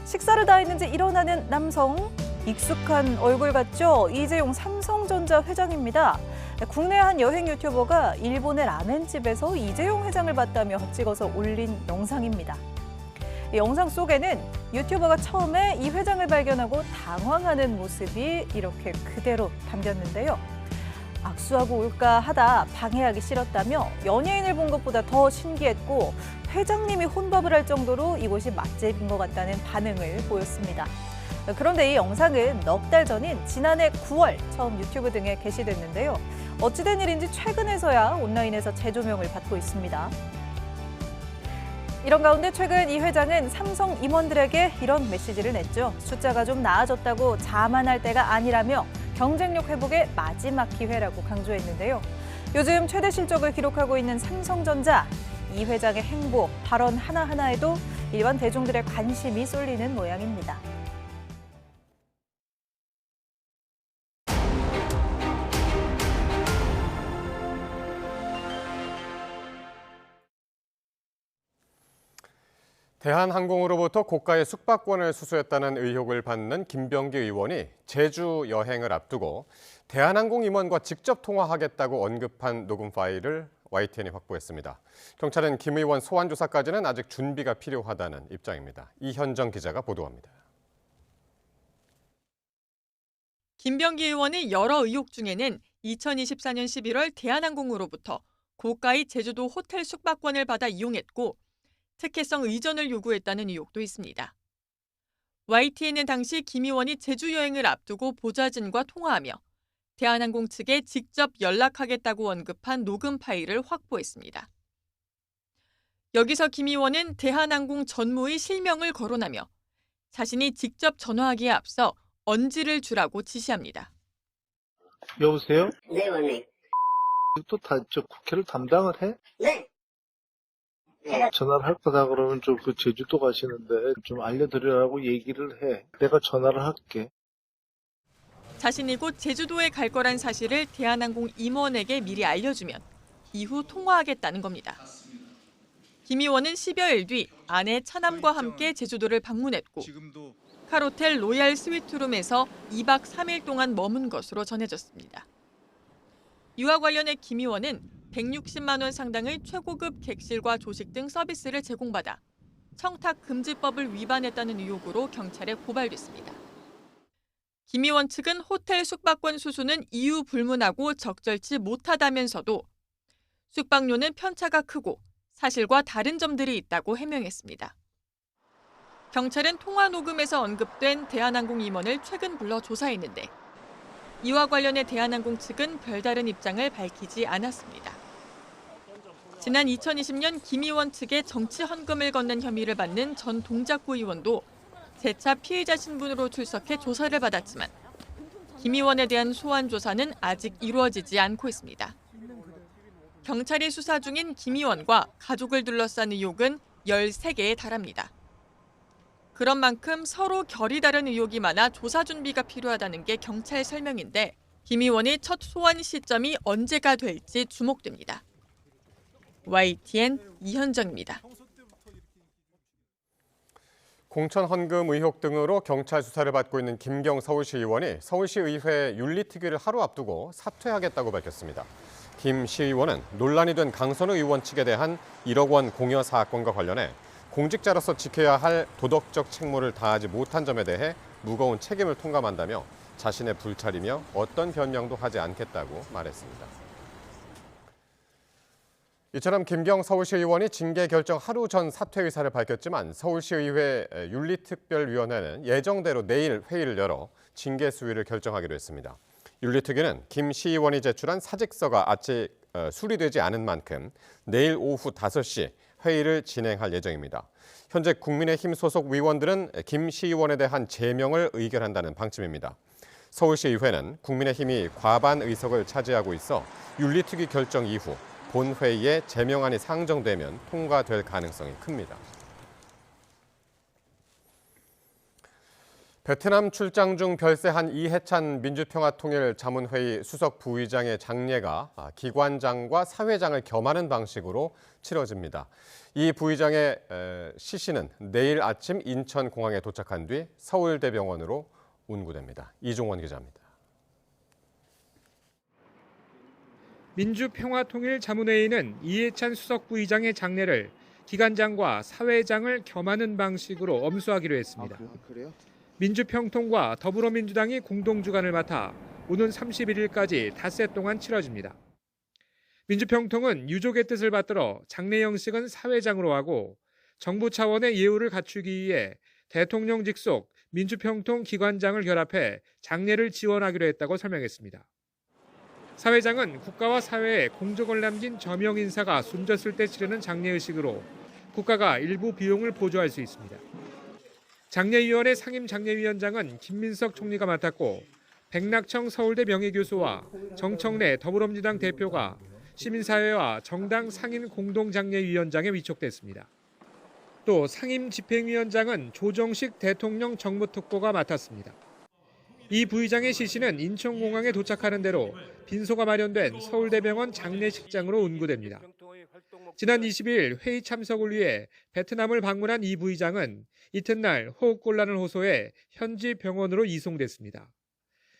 식사를 다 했는지 일어나는 남성. 익숙한 얼굴 같죠? 이재용 삼성전자 회장입니다. 국내 한 여행 유튜버가 일본의 라멘집에서 이재용 회장을 봤다며 찍어서 올린 영상입니다. 이 영상 속에는 유튜버가 처음에 이 회장을 발견하고 당황하는 모습이 이렇게 그대로 담겼는데요. 악수하고 올까 하다 방해하기 싫었다며 연예인을 본 것보다 더 신기했고 회장님이 혼밥을 할 정도로 이곳이 맛집인 것 같다는 반응을 보였습니다. 그런데 이 영상은 넉 달 전인 지난해 9월 처음 유튜브 등에 게시됐는데요. 어찌된 일인지 최근에서야 온라인에서 재조명을 받고 있습니다. 이런 가운데 최근 이 회장은 삼성 임원들에게 이런 메시지를 냈죠. 숫자가 좀 나아졌다고 자만할 때가 아니라며 경쟁력 회복의 마지막 기회라고 강조했는데요. 요즘 최대 실적을 기록하고 있는 삼성전자, 이 회장의 행보, 발언 하나하나에도 일반 대중들의 관심이 쏠리는 모양입니다. 대한항공으로부터 고가의 숙박권을 수수했다는 의혹을 받는 김병기 의원이 제주 여행을 앞두고 대한항공 임원과 직접 통화하겠다고 언급한 녹음 파일을 YTN이 확보했습니다. 경찰은 김 의원 소환 조사까지는 아직 준비가 필요하다는 입장입니다. 이현정 기자가 보도합니다. 김병기 의원의 여러 의혹 중에는 2024년 11월 대한항공으로부터 고가의 제주도 호텔 숙박권을 받아 이용했고 특혜성 의전을 요구했다는 의혹도 있습니다. YTN은 당시 김 의원이 제주 여행을 앞두고 보좌진과 통화하며 대한항공 측에 직접 연락하겠다고 언급한 녹음 파일을 확보했습니다. 여기서 김 의원은 대한항공 전무의 실명을 거론하며 자신이 직접 전화하기에 앞서 언지를 주라고 지시합니다. 여보세요? 네, 원님. 또 국회를 담당을 해? 네. 전화를 할 거다 그러면 좀 그 제주도 가시는데 좀 알려드리라고 얘기를 해. 내가 전화를 할게. 자신이 곧 제주도에 갈 거란 사실을 대한항공 임원에게 미리 알려주면 이후 통화하겠다는 겁니다. 김 의원은 10여일 뒤 아내 차남과 함께 제주도를 방문했고 카로텔 로얄 스위트룸에서 2박 3일 동안 머문 것으로 전해졌습니다. 이와 관련해 김 의원은 160만 원 상당의 최고급 객실과 조식 등 서비스를 제공받아 청탁금지법을 위반했다는 의혹으로 경찰에 고발됐습니다. 김 의원 측은 호텔 숙박권 수수는 이유 불문하고 적절치 못하다면서도 숙박료는 편차가 크고 사실과 다른 점들이 있다고 해명했습니다. 경찰은 통화 녹음에서 언급된 대한항공 임원을 최근 불러 조사했는데 이와 관련해 대한항공 측은 별다른 입장을 밝히지 않았습니다. 지난 2020년 김 의원 측에 정치 헌금을 건넨 혐의를 받는 전 동작구 의원도 재차 피해자 신분으로 출석해 조사를 받았지만 김 의원에 대한 소환 조사는 아직 이루어지지 않고 있습니다. 경찰이 수사 중인 김 의원과 가족을 둘러싼 의혹은 13개에 달합니다. 그런 만큼 서로 결이 다른 의혹이 많아 조사 준비가 필요하다는 게 경찰 설명인데 김 의원의 첫 소환 시점이 언제가 될지 주목됩니다. YTN 이현정입니다. 공천 헌금 의혹 등으로 경찰 수사를 받고 있는 김경 서울시 의원이 서울시의회 윤리특위를 하루 앞두고 사퇴하겠다고 밝혔습니다. 김 시의원은 논란이 된 강선우 의원 측에 대한 1억 원 공여 사건과 관련해 공직자로서 지켜야 할 도덕적 책무를 다하지 못한 점에 대해 무거운 책임을 통감한다며 자신의 불찰이며 어떤 변명도 하지 않겠다고 말했습니다. 이처럼 김경 서울시 의원이 징계 결정 하루 전 사퇴 의사를 밝혔지만 서울시의회 윤리특별위원회는 예정대로 내일 회의를 열어 징계 수위를 결정하기로 했습니다. 윤리특위는 김 시의원이 제출한 사직서가 아직 수리되지 않은 만큼 내일 오후 5시 회의를 진행할 예정입니다. 현재 국민의힘 소속 위원들은 김 시의원에 대한 제명을 의결한다는 방침입니다. 서울시의회는 국민의힘이 과반 의석을 차지하고 있어 윤리특위 결정 이후 본회의에 제명안이 상정되면 통과될 가능성이 큽니다. 베트남 출장 중 별세한 이해찬 민주평화통일자문회의 수석 부의장의 장례가 기관장과 사회장을 겸하는 방식으로 치러집니다. 이 부의장의 시신은 내일 아침 인천공항에 도착한 뒤 서울대병원으로 운구됩니다. 이종원 기자입니다. 민주평화통일자문회의는 이해찬 수석 부의장의 장례를 기관장과 사회장을 겸하는 방식으로 엄수하기로 했습니다. 민주평통과 더불어민주당이 공동주관을 맡아 오는 31일까지 닷새 동안 치러집니다. 민주평통은 유족의 뜻을 받들어 장례 형식은 사회장으로 하고 정부 차원의 예우를 갖추기 위해 대통령 직속 민주평통 기관장을 결합해 장례를 지원하기로 했다고 설명했습니다. 사회장은 국가와 사회에 공적을 남긴 저명 인사가 숨졌을 때 치르는 장례의식으로 국가가 일부 비용을 보조할 수 있습니다. 장례위원회 상임장례위원장은 김민석 총리가 맡았고 백낙청 서울대 명예교수와 정청래 더불어민주당 대표가 시민사회와 정당 상임 공동장례위원장에 위촉됐습니다. 또 상임집행위원장은 조정식 대통령 정무특보가 맡았습니다. 이 부의장의 시신은 인천공항에 도착하는 대로 빈소가 마련된 서울대병원 장례식장으로 운구됩니다. 지난 22일 회의 참석을 위해 베트남을 방문한 이 부의장은 이튿날 호흡곤란을 호소해 현지 병원으로 이송됐습니다.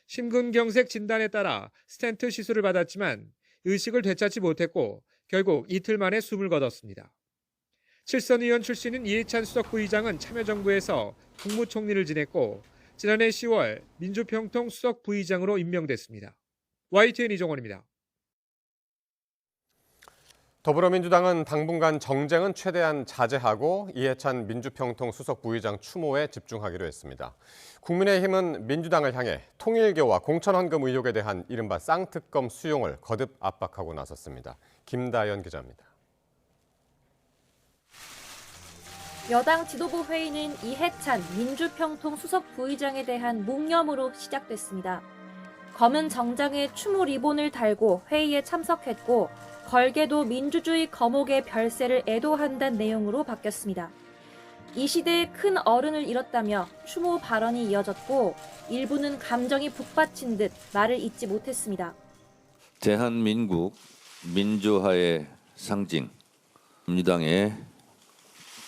심근경색 진단에 따라 스텐트 시술을 받았지만 의식을 되찾지 못했고 결국 이틀 만에 숨을 거뒀습니다. 칠선 의원 출신인 이해찬 수석 부의장은 참여정부에서 국무총리를 지냈고 지난해 10월 민주평통 수석 부의장으로 임명됐습니다. YTN 이종원입니다. 더불어민주당은 당분간 정쟁은 최대한 자제하고 이해찬 민주평통 수석 부의장 추모에 집중하기로 했습니다. 국민의힘은 민주당을 향해 통일교와 공천헌금 의혹에 대한 이른바 쌍특검 수용을 거듭 압박하고 나섰습니다. 김다연 기자입니다. 여당 지도부 회의는 이해찬 민주평통 수석 부의장에 대한 묵념으로 시작됐습니다. 검은 정장에 추모 리본을 달고 회의에 참석했고 걸개도 민주주의 거목의 별세를 애도한다는 내용으로 바뀌었습니다. 이 시대에 큰 어른을 잃었다며 추모 발언이 이어졌고 일부는 감정이 북받친 듯 말을 잇지 못했습니다. 대한민국 민주화의 상징, 민주당의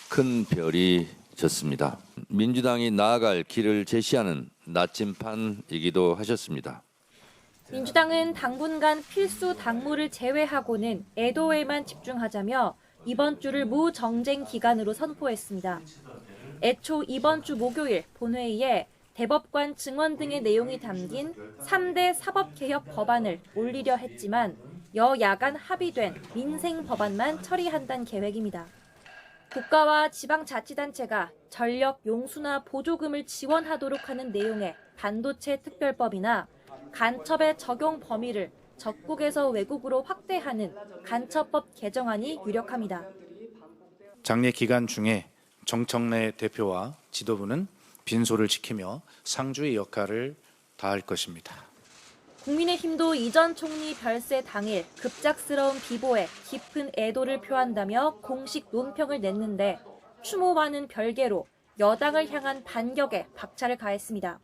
큰 별이 졌습니다. 민주당이 나아갈 길을 제시하는 나침판이기도 하셨습니다. 민주당은 당분간 필수 당무를 제외하고는 애도에만 집중하자며 이번 주를 무정쟁 기간으로 선포했습니다. 애초 이번 주 목요일 본회의에 대법관 증언 등의 내용이 담긴 3대 사법개혁 법안을 올리려 했지만 여야 간 합의된 민생 법안만 처리한다는 계획입니다. 국가와 지방자치단체가 전력 용수나 보조금을 지원하도록 하는 내용의 반도체 특별법이나 간첩의 적용 범위를 적국에서 외국으로 확대하는 간첩법 개정안이 유력합니다. 장례 기간 중에 정청래 대표와 지도부는 빈소를 지키며 상주의 역할을 다할 것입니다. 국민의힘도 이 전 총리 별세 당일 급작스러운 비보에 깊은 애도를 표한다며 공식 논평을 냈는데 추모와는 별개로 여당을 향한 반격에 박차를 가했습니다.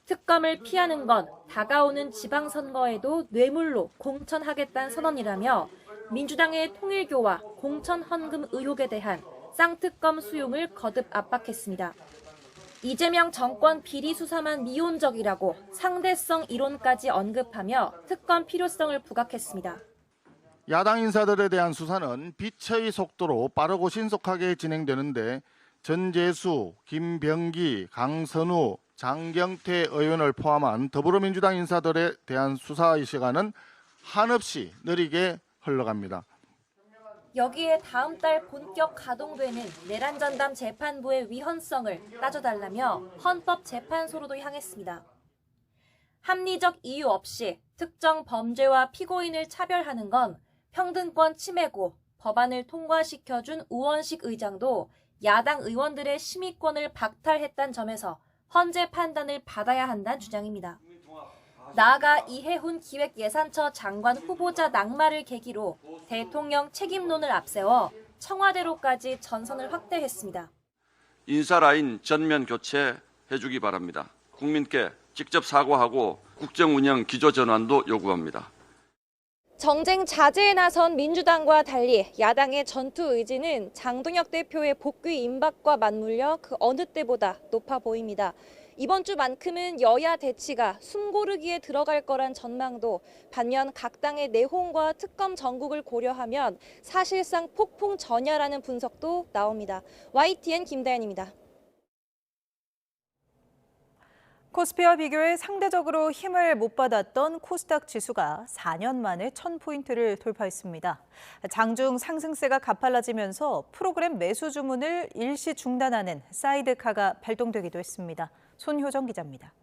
특검을 피하는 건 다가오는 지방선거에도 뇌물로 공천하겠다는 선언이라며 민주당의 통일교와 공천헌금 의혹에 대한 쌍특검 수용을 거듭 압박했습니다. 이재명 정권 비리 수사만 미온적이라고 상대성 이론까지 언급하며 특검 필요성을 부각했습니다. 야당 인사들에 대한 수사는 빛의 속도로 빠르고 신속하게 진행되는데 전재수, 김병기, 강선우, 장경태 의원을 포함한 더불어민주당 인사들에 대한 수사의 시간은 한없이 느리게 흘러갑니다. 여기에 다음 달 본격 가동되는 내란전담 재판부의 위헌성을 따져달라며 헌법재판소로도 향했습니다. 합리적 이유 없이 특정 범죄와 피고인을 차별하는 건 평등권 침해고 법안을 통과시켜준 우원식 의장도 야당 의원들의 심의권을 박탈했다는 점에서 헌재 판단을 받아야 한다는 주장입니다. 나아가 이해훈 기획예산처 장관 후보자 낙마를 계기로 대통령 책임론을 앞세워 청와대로까지 전선을 확대했습니다. 인사라인 전면 교체해주기 바랍니다. 국민께 직접 사과하고 국정운영 기조전환도 요구합니다. 정쟁 자제에 나선 민주당과 달리 야당의 전투 의지는 장동혁 대표의 복귀 임박과 맞물려 그 어느 때보다 높아 보입니다. 이번 주만큼은 여야 대치가 숨고르기에 들어갈 거란 전망도 반면 각 당의 내홍과 특검 전국을 고려하면 사실상 폭풍 전야라는 분석도 나옵니다. YTN 김다연입니다. 코스피와 비교해 상대적으로 힘을 못 받았던 코스닥 지수가 4년 만에 1000포인트를 돌파했습니다. 장중 상승세가 가팔라지면서 프로그램 매수 주문을 일시 중단하는 사이드카가 발동되기도 했습니다. 손효정 기자입니다.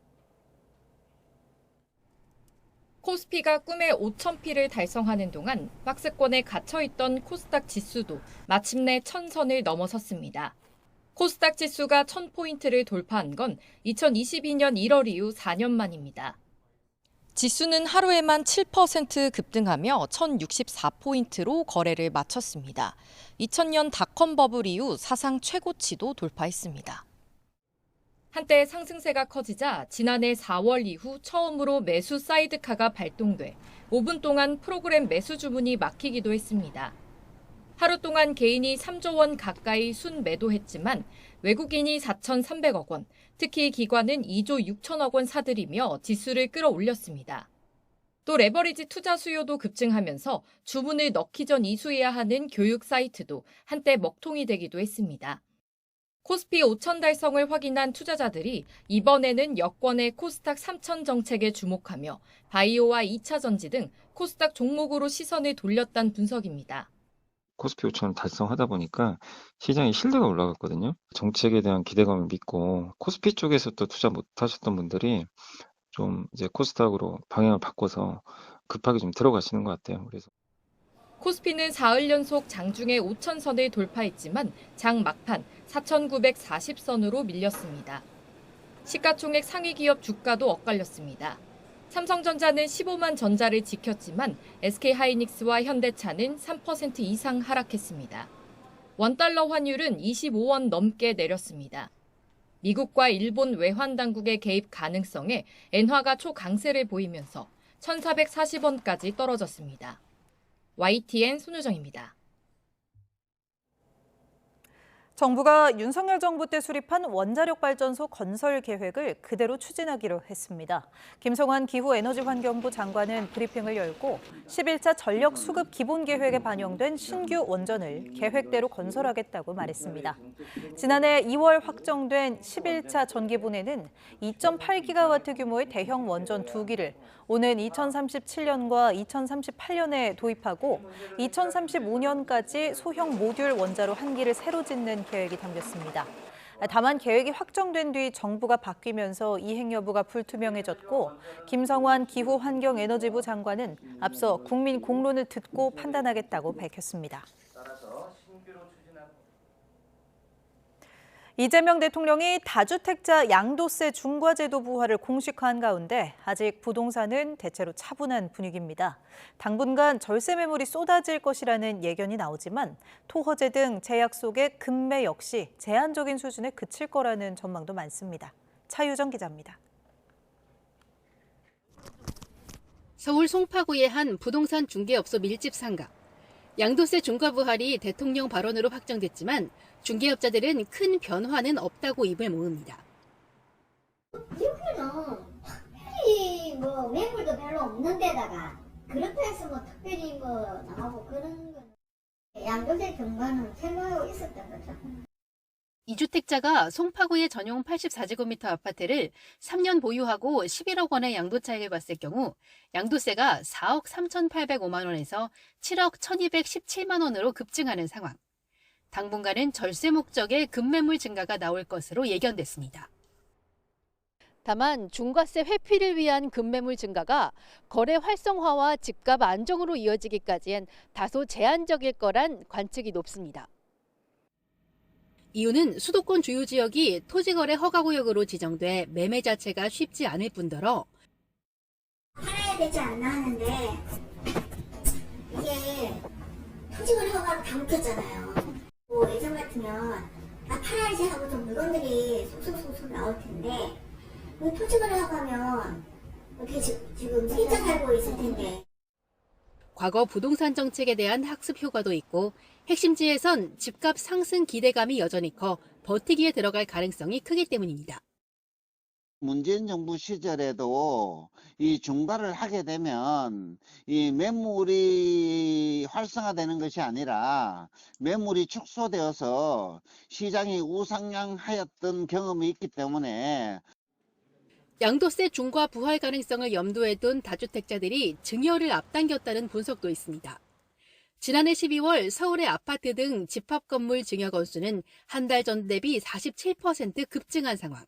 코스피가 꿈의 5,000피를 달성하는 동안 박스권에 갇혀있던 코스닥 지수도 마침내 1000선을 넘어섰습니다. 코스닥 지수가 1000포인트를 돌파한 건 2022년 1월 이후 4년 만입니다. 지수는 하루에만 7% 급등하며 1064포인트로 거래를 마쳤습니다. 2000년 닷컴 버블 이후 사상 최고치도 돌파했습니다. 한때 상승세가 커지자 지난해 4월 이후 처음으로 매수 사이드카가 발동돼 5분 동안 프로그램 매수 주문이 막히기도 했습니다. 하루 동안 개인이 3조 원 가까이 순매도했지만 외국인이 4,300억 원, 특히 기관은 2조 6천억 원 사들이며 지수를 끌어올렸습니다. 또 레버리지 투자 수요도 급증하면서 주문을 넣기 전 이수해야 하는 교육 사이트도 한때 먹통이 되기도 했습니다. 코스피 5,000 달성을 확인한 투자자들이 이번에는 여권의 코스닥 3,000 정책에 주목하며 바이오와 2차 전지 등 코스닥 종목으로 시선을 돌렸다는 분석입니다. 코스피 5,000 달성하다 보니까 시장의 신뢰가 올라갔거든요. 정책에 대한 기대감을 믿고 코스피 쪽에서 또 투자 못 하셨던 분들이 좀 이제 코스닥으로 방향을 바꿔서 급하게 좀 들어가시는 것 같아요. 그래서 코스피는 사흘 연속 장중에 5,000선을 돌파했지만 장 막판 4,940선으로 밀렸습니다. 시가총액 상위 기업 주가도 엇갈렸습니다. 삼성전자는 15만 전자를 지켰지만 SK하이닉스와 현대차는 3% 이상 하락했습니다. 원달러 환율은 25원 넘게 내렸습니다. 미국과 일본 외환 당국의 개입 가능성에 엔화가 초강세를 보이면서 1,440원까지 떨어졌습니다. YTN 손유정입니다. 정부가 윤석열 정부 때 수립한 원자력 발전소 건설 계획을 그대로 추진하기로 했습니다. 김성환 기후에너지환경부 장관은 브리핑을 열고 11차 전력 수급 기본 계획에 반영된 신규 원전을 계획대로 건설하겠다고 말했습니다. 지난해 2월 확정된 11차 전기분해는 2.8기가와트 규모의 대형 원전 2기를 오는 2037년과 2038년에 도입하고 2035년까지 소형 모듈 원자로 1기를 새로 짓는 계획이 담겼습니다. 다만 계획이 확정된 뒤 정부가 바뀌면서 이행 여부가 불투명해졌고 김성환 기후환경에너지부 장관은 앞서 국민 공론을 듣고 판단하겠다고 밝혔습니다. 이재명 대통령이 다주택자 양도세 중과제도 부활을 공식화한 가운데 아직 부동산은 대체로 차분한 분위기입니다. 당분간 절세 매물이 쏟아질 것이라는 예견이 나오지만 토허제 등 제약 속의 급매 역시 제한적인 수준에 그칠 거라는 전망도 많습니다. 차유정 기자입니다. 서울 송파구의 한 부동산 중개업소 밀집 상가. 양도세 중과 부활이 대통령 발언으로 확정됐지만 중개업자들은 큰 변화는 없다고 입을 모읍니다. 여기는 특별히 뭐 매물도 별로 없는 데다가 그렇다 해서 뭐 특별히 뭐 나하고 그런 거 양도세 중과는 생각하고 있었던 거죠. 2주택자가 송파구의 전용 84제곱미터 아파트를 3년 보유하고 11억 원의 양도차익을 봤을 경우 양도세가 4억 3,805만 원에서 7억 1,217만 원으로 급증하는 상황. 당분간은 절세 목적의 급매물 증가가 나올 것으로 예견됐습니다. 다만 중과세 회피를 위한 급매물 증가가 거래 활성화와 집값 안정으로 이어지기까지엔 다소 제한적일 거란 관측이 높습니다. 이유는 수도권 주요 지역이 토지거래 허가구역으로 지정돼 매매 자체가 쉽지 않을 뿐더러 팔아야 되지 않나 하는데 이게 토지거래 허가로 다 묶였잖아요. 뭐 예전 같으면 팔아야지 하고 좀 물건들이 속속속속 나올 텐데 토지거래 허가면 이렇게 지금 실전 살고 있을 텐데. 과거 부동산 정책에 대한 학습 효과도 있고 핵심지에선 집값 상승 기대감이 여전히 커 버티기에 들어갈 가능성이 크기 때문입니다. 문재인 정부 시절에도 이 중과를 하게 되면 이 매물이 활성화되는 것이 아니라 매물이 축소되어서 시장이 우상향하였던 경험이 있기 때문에 양도세 중과 부활 가능성을 염두에 둔 다주택자들이 증여를 앞당겼다는 분석도 있습니다. 지난해 12월 서울의 아파트 등 집합 건물 증여 건수는 한 달 전 대비 47% 급증한 상황.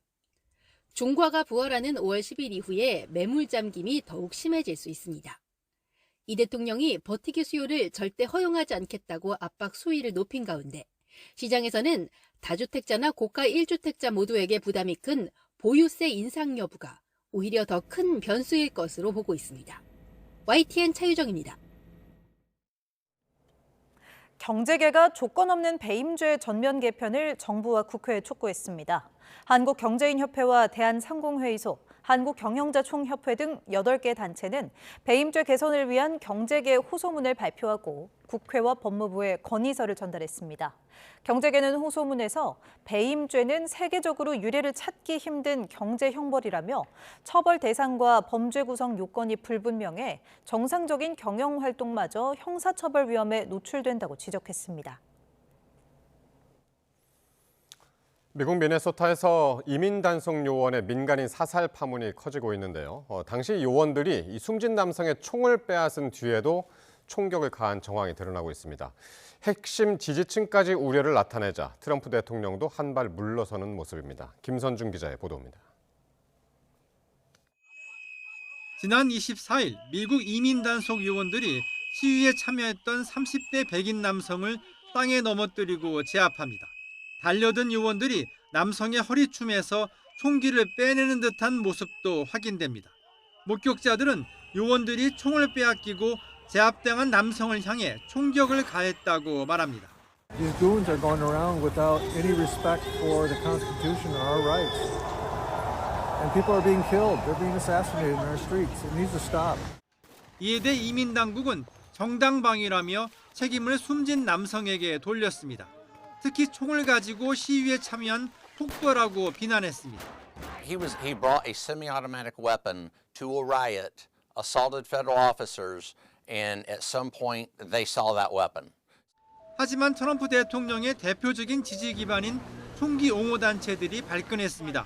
중과가 부활하는 5월 10일 이후에 매물 잠김이 더욱 심해질 수 있습니다. 이 대통령이 버티기 수요를 절대 허용하지 않겠다고 압박 수위를 높인 가운데 시장에서는 다주택자나 고가 1주택자 모두에게 부담이 큰 보유세 인상 여부가 오히려 더 큰 변수일 것으로 보고 있습니다. YTN 차유정입니다. 경제계가 조건 없는 배임죄 전면 개편을 정부와 국회에 촉구했습니다. 한국경제인협회와 대한상공회의소, 한국경영자총협회 등 8개 단체는 배임죄 개선을 위한 경제계 호소문을 발표하고 국회와 법무부에 건의서를 전달했습니다. 경제계는 호소문에서 배임죄는 세계적으로 유례를 찾기 힘든 경제 형벌이라며 처벌 대상과 범죄 구성 요건이 불분명해 정상적인 경영 활동마저 형사처벌 위험에 노출된다고 지적했습니다. 미국 미네소타에서 이민 단속 요원의 민간인 사살 파문이 커지고 있는데요. 당시 요원들이 이 숨진 남성의 총을 빼앗은 뒤에도 총격을 가한 정황이 드러나고 있습니다. 핵심 지지층까지 우려를 나타내자 트럼프 대통령도 한 발 물러서는 모습입니다. 김선중 기자의 보도입니다. 지난 24일 미국 이민 단속 요원들이 시위에 참여했던 30대 백인 남성을 땅에 넘어뜨리고 제압합니다. 달려든 요원들이 남성의 허리춤에서 총기를 빼내는 듯한 모습도 확인됩니다. 목격자들은 요원들이 총을 빼앗기고 제압당한 남성을 향해 총격을 가했다고 말합니다. These goons are going around without any respect for the Constitution or our rights. And people are being killed. They're being assassinated in our streets. It needs to stop. 이에 대해 이민당국은 정당방위라며 책임을 숨진 남성에게 돌렸습니다. 특히 총을 가지고 시위에 참여한 폭도라고 비난했습니다. He brought a semi-automatic weapon to a riot, assaulted federal officers, and at some point they saw that weapon. 하지만 트럼프 대통령의 대표적인 지지 기반인 총기 옹호 단체들이 발끈했습니다.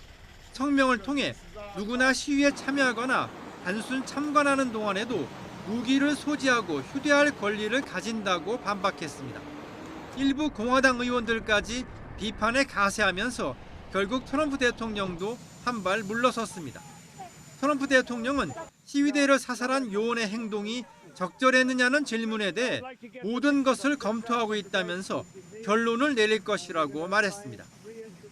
성명을 통해 누구나 시위에 참여하거나 단순 참관하는 동안에도 무기를 소지하고 휴대할 권리를 가진다고 반박했습니다. 일부 공화당 의원들까지 비판에 가세하면서 결국 트럼프 대통령도 한 발 물러섰습니다. 트럼프 대통령은 시위대를 사살한 요원의 행동이 적절했느냐는 질문에 대해 모든 것을 검토하고 있다면서 결론을 내릴 것이라고 말했습니다.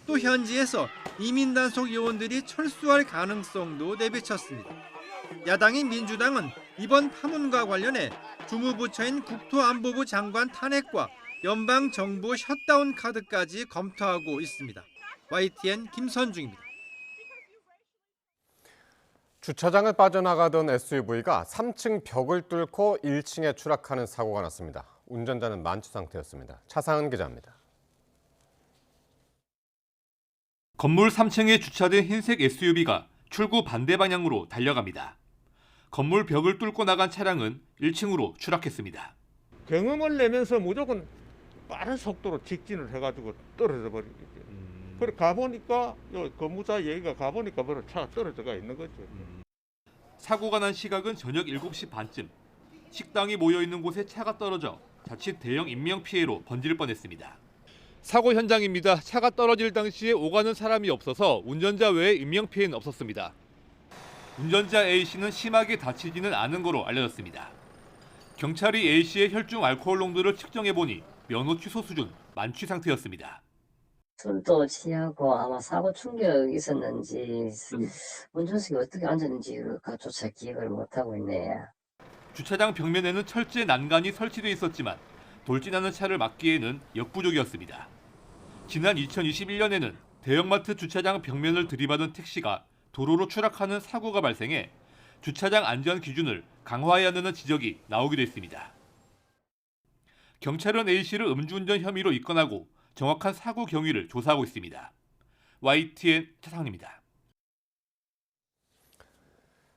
또 현지에서 이민단속 요원들이 철수할 가능성도 내비쳤습니다. 야당인 민주당은 이번 파문과 관련해 주무부처인 국토안보부 장관 탄핵과 연방정부 셧다운 카드까지 검토하고 있습니다. YTN 김선중입니다. 주차장을 빠져나가던 SUV가 3층 벽을 뚫고 1층에 추락하는 사고가 났습니다. 운전자는 만취 상태였습니다. 차상은 기자입니다. 건물 3층에 주차된 흰색 SUV가 출구 반대 방향으로 달려갑니다. 건물 벽을 뚫고 나간 차량은 1층으로 추락했습니다. 경음을 내면서 무조건 빠른 속도로 직진을 해가지고 떨어져 버리겠죠. 그래 가보니까 근무자 얘기가 가보니까 바로 차가 떨어져가 있는 거죠. 사고가 난 시각은 저녁 7시 반쯤. 식당이 모여있는 곳에 차가 떨어져 자칫 대형 인명피해로 번질 뻔했습니다. 사고 현장입니다. 차가 떨어질 당시에 오가는 사람이 없어서 운전자 외에 인명피해는 없었습니다. 운전자 A씨는 심하게 다치지는 않은 거로 알려졌습니다. 경찰이 A씨의 혈중 알코올 농도를 측정해보니 면허 취소 수준, 만취 상태였습니다. 술도 취하고 아마 사고 충격이 있었는지 운전석에 어떻게 앉았는지조차 기억을 못하고 있네. 주차장 벽면에는 철제 난간이 설치돼 있었지만 돌진하는 차를 막기에는 역부족이었습니다. 지난 2021년에는 대형마트 주차장 벽면을 들이받은 택시가 도로로 추락하는 사고가 발생해 주차장 안전 기준을 강화해야 한다는 지적이 나오기도 했습니다. 경찰은 A씨를 음주운전 혐의로 입건하고 정확한 사고 경위를 조사하고 있습니다. YTN 차상입니다.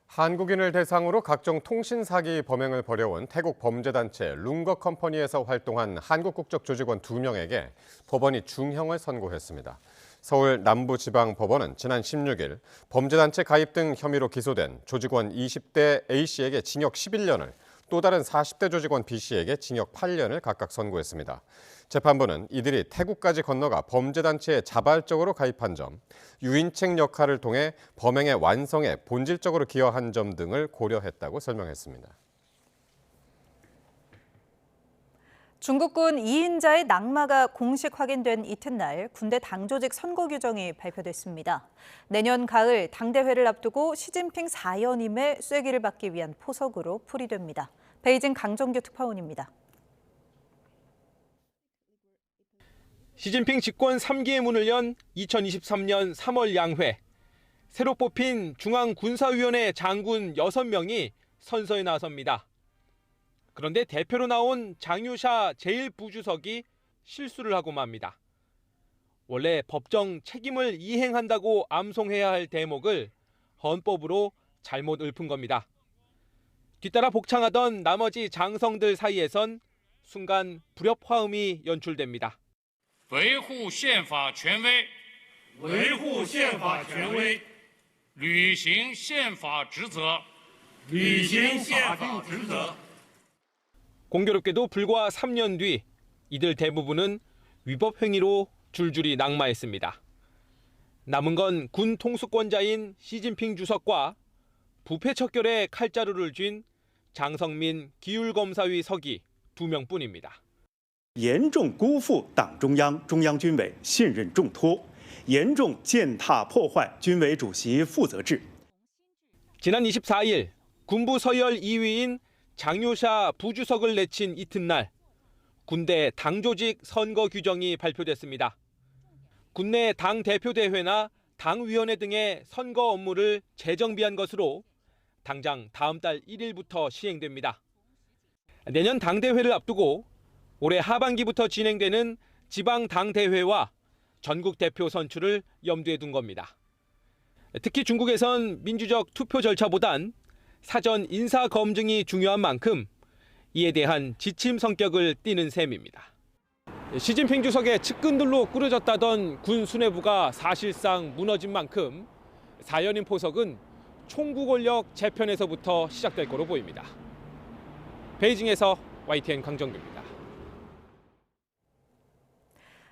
한국인을 대상으로 각종 통신 사기 범행을 벌여온 태국 범죄단체 룽거 컴퍼니에서 활동한 한국 국적 조직원 2명에게 법원이 중형을 선고했습니다. 서울 남부지방법원은 지난 16일 범죄단체 가입 등 혐의로 기소된 조직원 20대 A씨에게 징역 11년을, 또 다른 40대 조직원 B씨에게 징역 8년을 각각 선고했습니다. 재판부는 이들이 태국까지 건너가 범죄단체에 자발적으로 가입한 점, 유인책 역할을 통해 범행의 완성에 본질적으로 기여한 점 등을 고려했다고 설명했습니다. 중국군 2인자의 낙마가 공식 확인된 이튿날 군대 당조직 선거 규정이 발표됐습니다. 내년 가을 당대회를 앞두고 시진핑 4연임의 쐐기를 받기 위한 포석으로 풀이됩니다. 베이징 강정규 특파원입니다. 시진핑 집권 3기의 문을 연 2023년 3월 양회. 새로 뽑힌 중앙군사위원회 장군 6명이 선서에 나섭니다. 그런데 대표로 나온 장유샤 제1부주석이 실수를 하고 맙니다. 원래 법정 책임을 이행한다고 암송해야 할 대목을 헌법으로 잘못 읊은 겁니다. 뒤따라 복창하던 나머지 장성들 사이에선 순간 불협 화음이 연출됩니다. 维护宪法权威维护宪法权威履行宪法职责履行宪法职责 공교롭게도 불과 3년 뒤 이들 대부분은 위법 행위로 줄줄이 낙마했습니다. 남은 건 군 통수권자인 시진핑 주석과 부패 척결에 칼자루를 쥔 장성민 기율검사위 서기 2명뿐입니다. 严重辜负党中央、中央军委信任重托，严重践踏破坏军委主席负责制。 지난 24일 군부 서열 2위인 장효샤 부주석을 내친 이튿날 군대 당조직 선거 규정이 발표됐습니다. 군내 당 대표 대회나 당위원회 등의 선거 업무를 재정비한 것으로 당장 다음 달 1일부터 시행됩니다. 내년 당대회를 앞두고 올해 하반기부터 진행되는 지방 당대회와 전국 대표 선출을 염두에 둔 겁니다. 특히 중국에선 민주적 투표 절차보단 사전 인사 검증이 중요한 만큼 이에 대한 지침 성격을 띠는 셈입니다. 시진핑 주석의 측근들로 꾸려졌다던 군 수뇌부가 사실상 무너진 만큼 4연임 포석은 총구 권력 재편에서부터 시작될 거로 보입니다. 베이징에서 YTN 강정규입니다.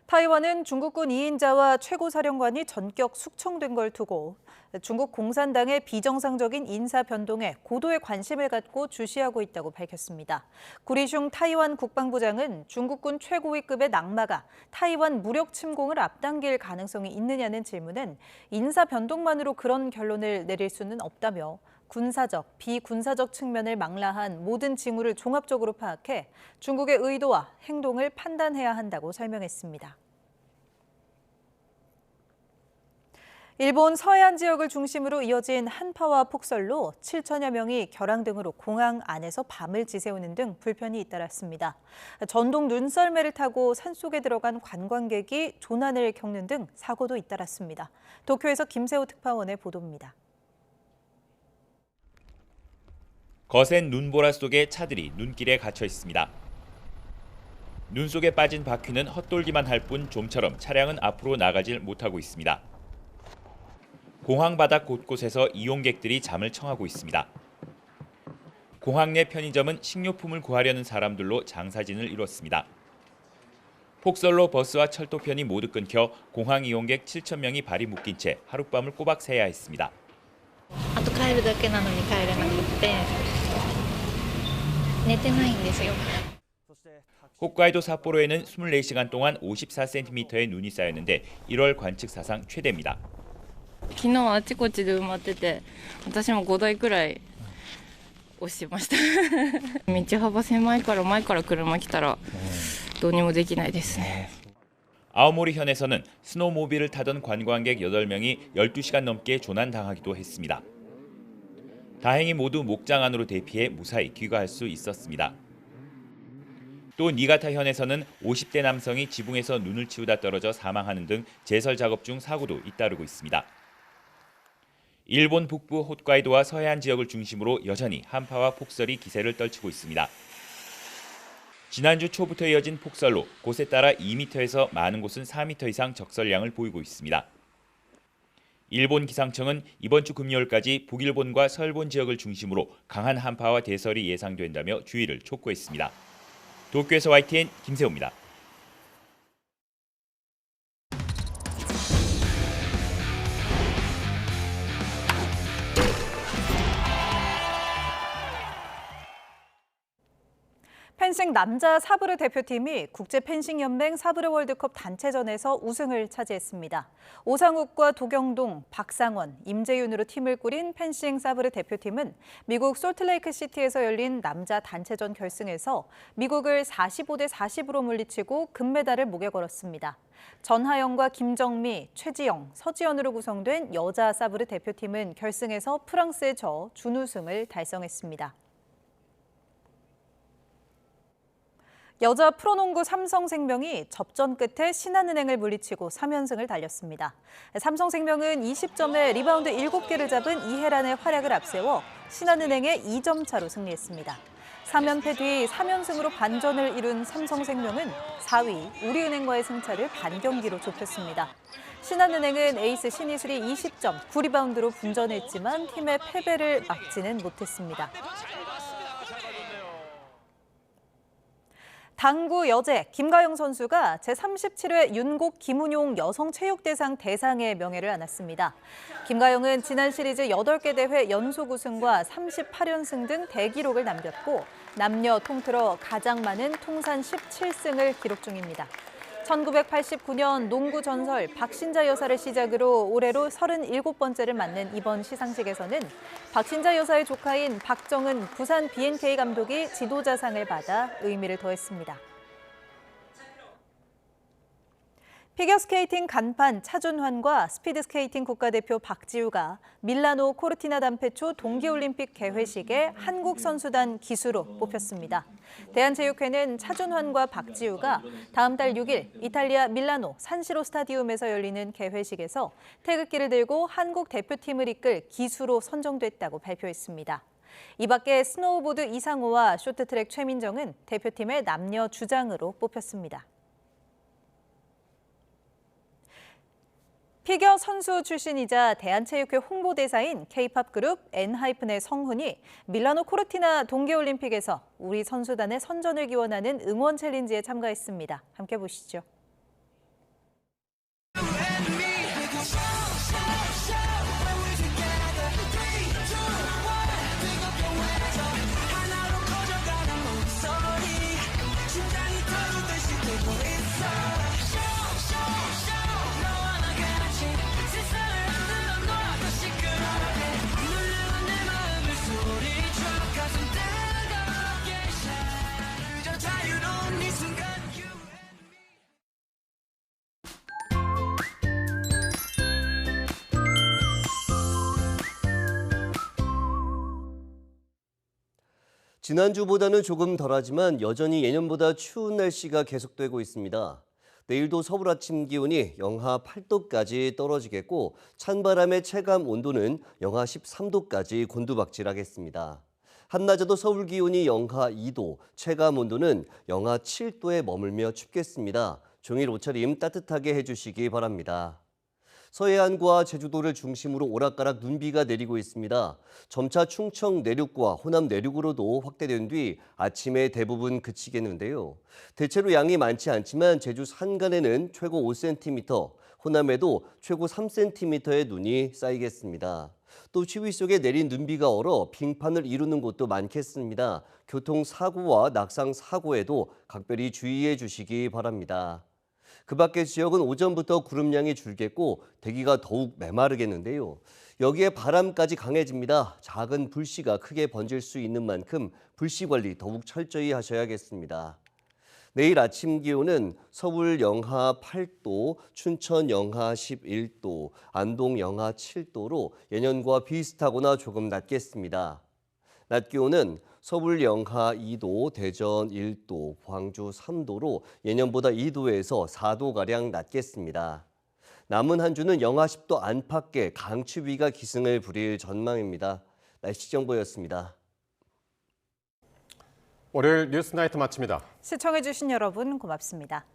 타이완은 중국군 2인자와 최고사령관이 전격 숙청된 걸 두고 중국 공산당의 비정상적인 인사 변동에 고도의 관심을 갖고 주시하고 있다고 밝혔습니다. 구리슝 타이완 국방부장은 중국군 최고위급의 낙마가 타이완 무력 침공을 앞당길 가능성이 있느냐는 질문은 인사 변동만으로 그런 결론을 내릴 수는 없다며 군사적, 비군사적 측면을 망라한 모든 징후를 종합적으로 파악해 중국의 의도와 행동을 판단해야 한다고 설명했습니다. 일본 서해안 지역을 중심으로 이어진 한파와 폭설로 7천여 명이 결항 등으로 공항 안에서 밤을 지새우는 등 불편이 잇따랐습니다. 전동 눈썰매를 타고 산속에 들어간 관광객이 조난을 겪는 등 사고도 잇따랐습니다. 도쿄에서 김세호 특파원의 보도입니다. 거센 눈보라 속에 차들이 눈길에 갇혀 있습니다. 눈 속에 빠진 바퀴는 헛돌기만 할 뿐 좀처럼 차량은 앞으로 나가질 못하고 있습니다. 공항 바닥 곳곳에서 이용객들이 잠을 청하고 있습니다. 공항 내 편의점은 식료품을 구하려는 사람들로 장사진을 이뤘습니다. 폭설로 버스와 철도편이 모두 끊겨 공항 이용객 7천 명이 발이 묶인 채 하룻밤을 꼬박 새야 했습니다. あと帰るだけなのに帰れなくて寝てないんですよ。 홋카이도 삿포로에는 24시간 동안 54cm의 눈이 쌓였는데 1월 관측 사상 최대입니다. 昨日あちこちで埋まってて、私も5台くらい押してました。道幅狭いから前から車来たらどうにもできないですね。 아오모리현에서는 스노모빌을 타던 관광객 8명이 12시간 넘게 조난당하기도 했습니다. 다행히 모두 목장 안으로 대피해 무사히 귀가할 수 있었습니다. 또 니가타현에서는 50대 남성이 지붕에서 눈을 치우다 떨어져 사망하는 등 제설 작업 중 사고도 잇따르고 있습니다. 일본 북부 홋카이도와 서해안 지역을 중심으로 여전히 한파와 폭설이 기세를 떨치고 있습니다. 지난주 초부터 이어진 폭설로 곳에 따라 2m에서 많은 곳은 4m 이상 적설량을 보이고 있습니다. 일본 기상청은 이번 주 금요일까지 북일본과 서일본 지역을 중심으로 강한 한파와 대설이 예상된다며 주의를 촉구했습니다. 도쿄에서 YTN 김세호입니다. 펜싱 남자 사브르 대표팀이 국제펜싱연맹 사브르 월드컵 단체전에서 우승을 차지했습니다. 오상욱과 도경동, 박상원, 임재윤으로 팀을 꾸린 펜싱 사브르 대표팀은 미국 솔트레이크 시티에서 열린 남자 단체전 결승에서 미국을 45대 40으로 물리치고 금메달을 목에 걸었습니다. 전하영과 김정미, 최지영, 서지연으로 구성된 여자 사브르 대표팀은 결승에서 프랑스에 져 준우승을 달성했습니다. 여자 프로농구 삼성생명이 접전 끝에 신한은행을 물리치고 3연승을 달렸습니다. 삼성생명은 20점에 리바운드 7개를 잡은 이혜란의 활약을 앞세워 신한은행에 2점 차로 승리했습니다. 3연패 뒤 3연승으로 반전을 이룬 삼성생명은 4위 우리은행과의 승차를 반경기로 좁혔습니다. 신한은행은 에이스 신이슬이 20점, 9리바운드로 분전했지만 팀의 패배를 막지는 못했습니다. 당구 여제 김가영 선수가 제37회 윤곡 김은용 여성체육대상 대상의 명예를 안았습니다. 김가영은 지난 시리즈 8개 대회 연속 우승과 38연승 등 대기록을 남겼고 남녀 통틀어 가장 많은 통산 17승을 기록 중입니다. 1989년 농구 전설 박신자 여사를 시작으로 올해로 37번째를 맞는 이번 시상식에서는 박신자 여사의 조카인 박정은 부산 BNK 감독이 지도자상을 받아 의미를 더했습니다. 피겨스케이팅 간판 차준환과 스피드스케이팅 국가대표 박지우가 밀라노 코르티나 단페초 동계올림픽 개회식에 한국 선수단 기수로 뽑혔습니다. 대한체육회는 차준환과 박지우가 다음 달 6일 이탈리아 밀라노 산시로 스타디움에서 열리는 개회식에서 태극기를 들고 한국 대표팀을 이끌 기수로 선정됐다고 발표했습니다. 이 밖에 스노우보드 이상호와 쇼트트랙 최민정은 대표팀의 남녀 주장으로 뽑혔습니다. 피겨 선수 출신이자 대한체육회 홍보대사인 K-팝 그룹 엔하이픈의 성훈이 밀라노 코르티나 동계올림픽에서 우리 선수단의 선전을 기원하는 응원 챌린지에 참가했습니다. 함께 보시죠. 지난주보다는 조금 덜하지만 여전히 예년보다 추운 날씨가 계속되고 있습니다. 내일도 서울 아침 기온이 영하 8도까지 떨어지겠고 찬바람의 체감 온도는 영하 13도까지 곤두박질하겠습니다. 한낮에도 서울 기온이 영하 2도, 체감 온도는 영하 7도에 머물며 춥겠습니다. 종일 옷차림 따뜻하게 해주시기 바랍니다. 서해안과 제주도를 중심으로 오락가락 눈비가 내리고 있습니다. 점차 충청 내륙과 호남 내륙으로도 확대된 뒤 아침에 대부분 그치겠는데요. 대체로 양이 많지 않지만 제주 산간에는 최고 5cm, 호남에도 최고 3cm의 눈이 쌓이겠습니다. 또 추위 속에 내린 눈비가 얼어 빙판을 이루는 곳도 많겠습니다. 교통사고와 낙상사고에도 각별히 주의해 주시기 바랍니다. 그 밖의 지역은 오전부터 구름량이 줄겠고 대기가 더욱 메마르겠는데요. 여기에 바람까지 강해집니다. 작은 불씨가 크게 번질 수 있는 만큼 불씨 관리 더욱 철저히 하셔야겠습니다. 내일 아침 기온은 서울 영하 8도, 춘천 영하 11도, 안동 영하 7도로 예년과 비슷하거나 조금 낮겠습니다. 낮 기온은 서울 영하 2도, 대전 1도, 광주 3도로 예년보다 2도에서 4도가량 낮겠습니다. 남은 한 주는 영하 10도 안팎의 강추위가 기승을 부릴 전망입니다. 날씨 정보였습니다. 월요일 뉴스나이트 마칩니다. 시청해주신 여러분 고맙습니다.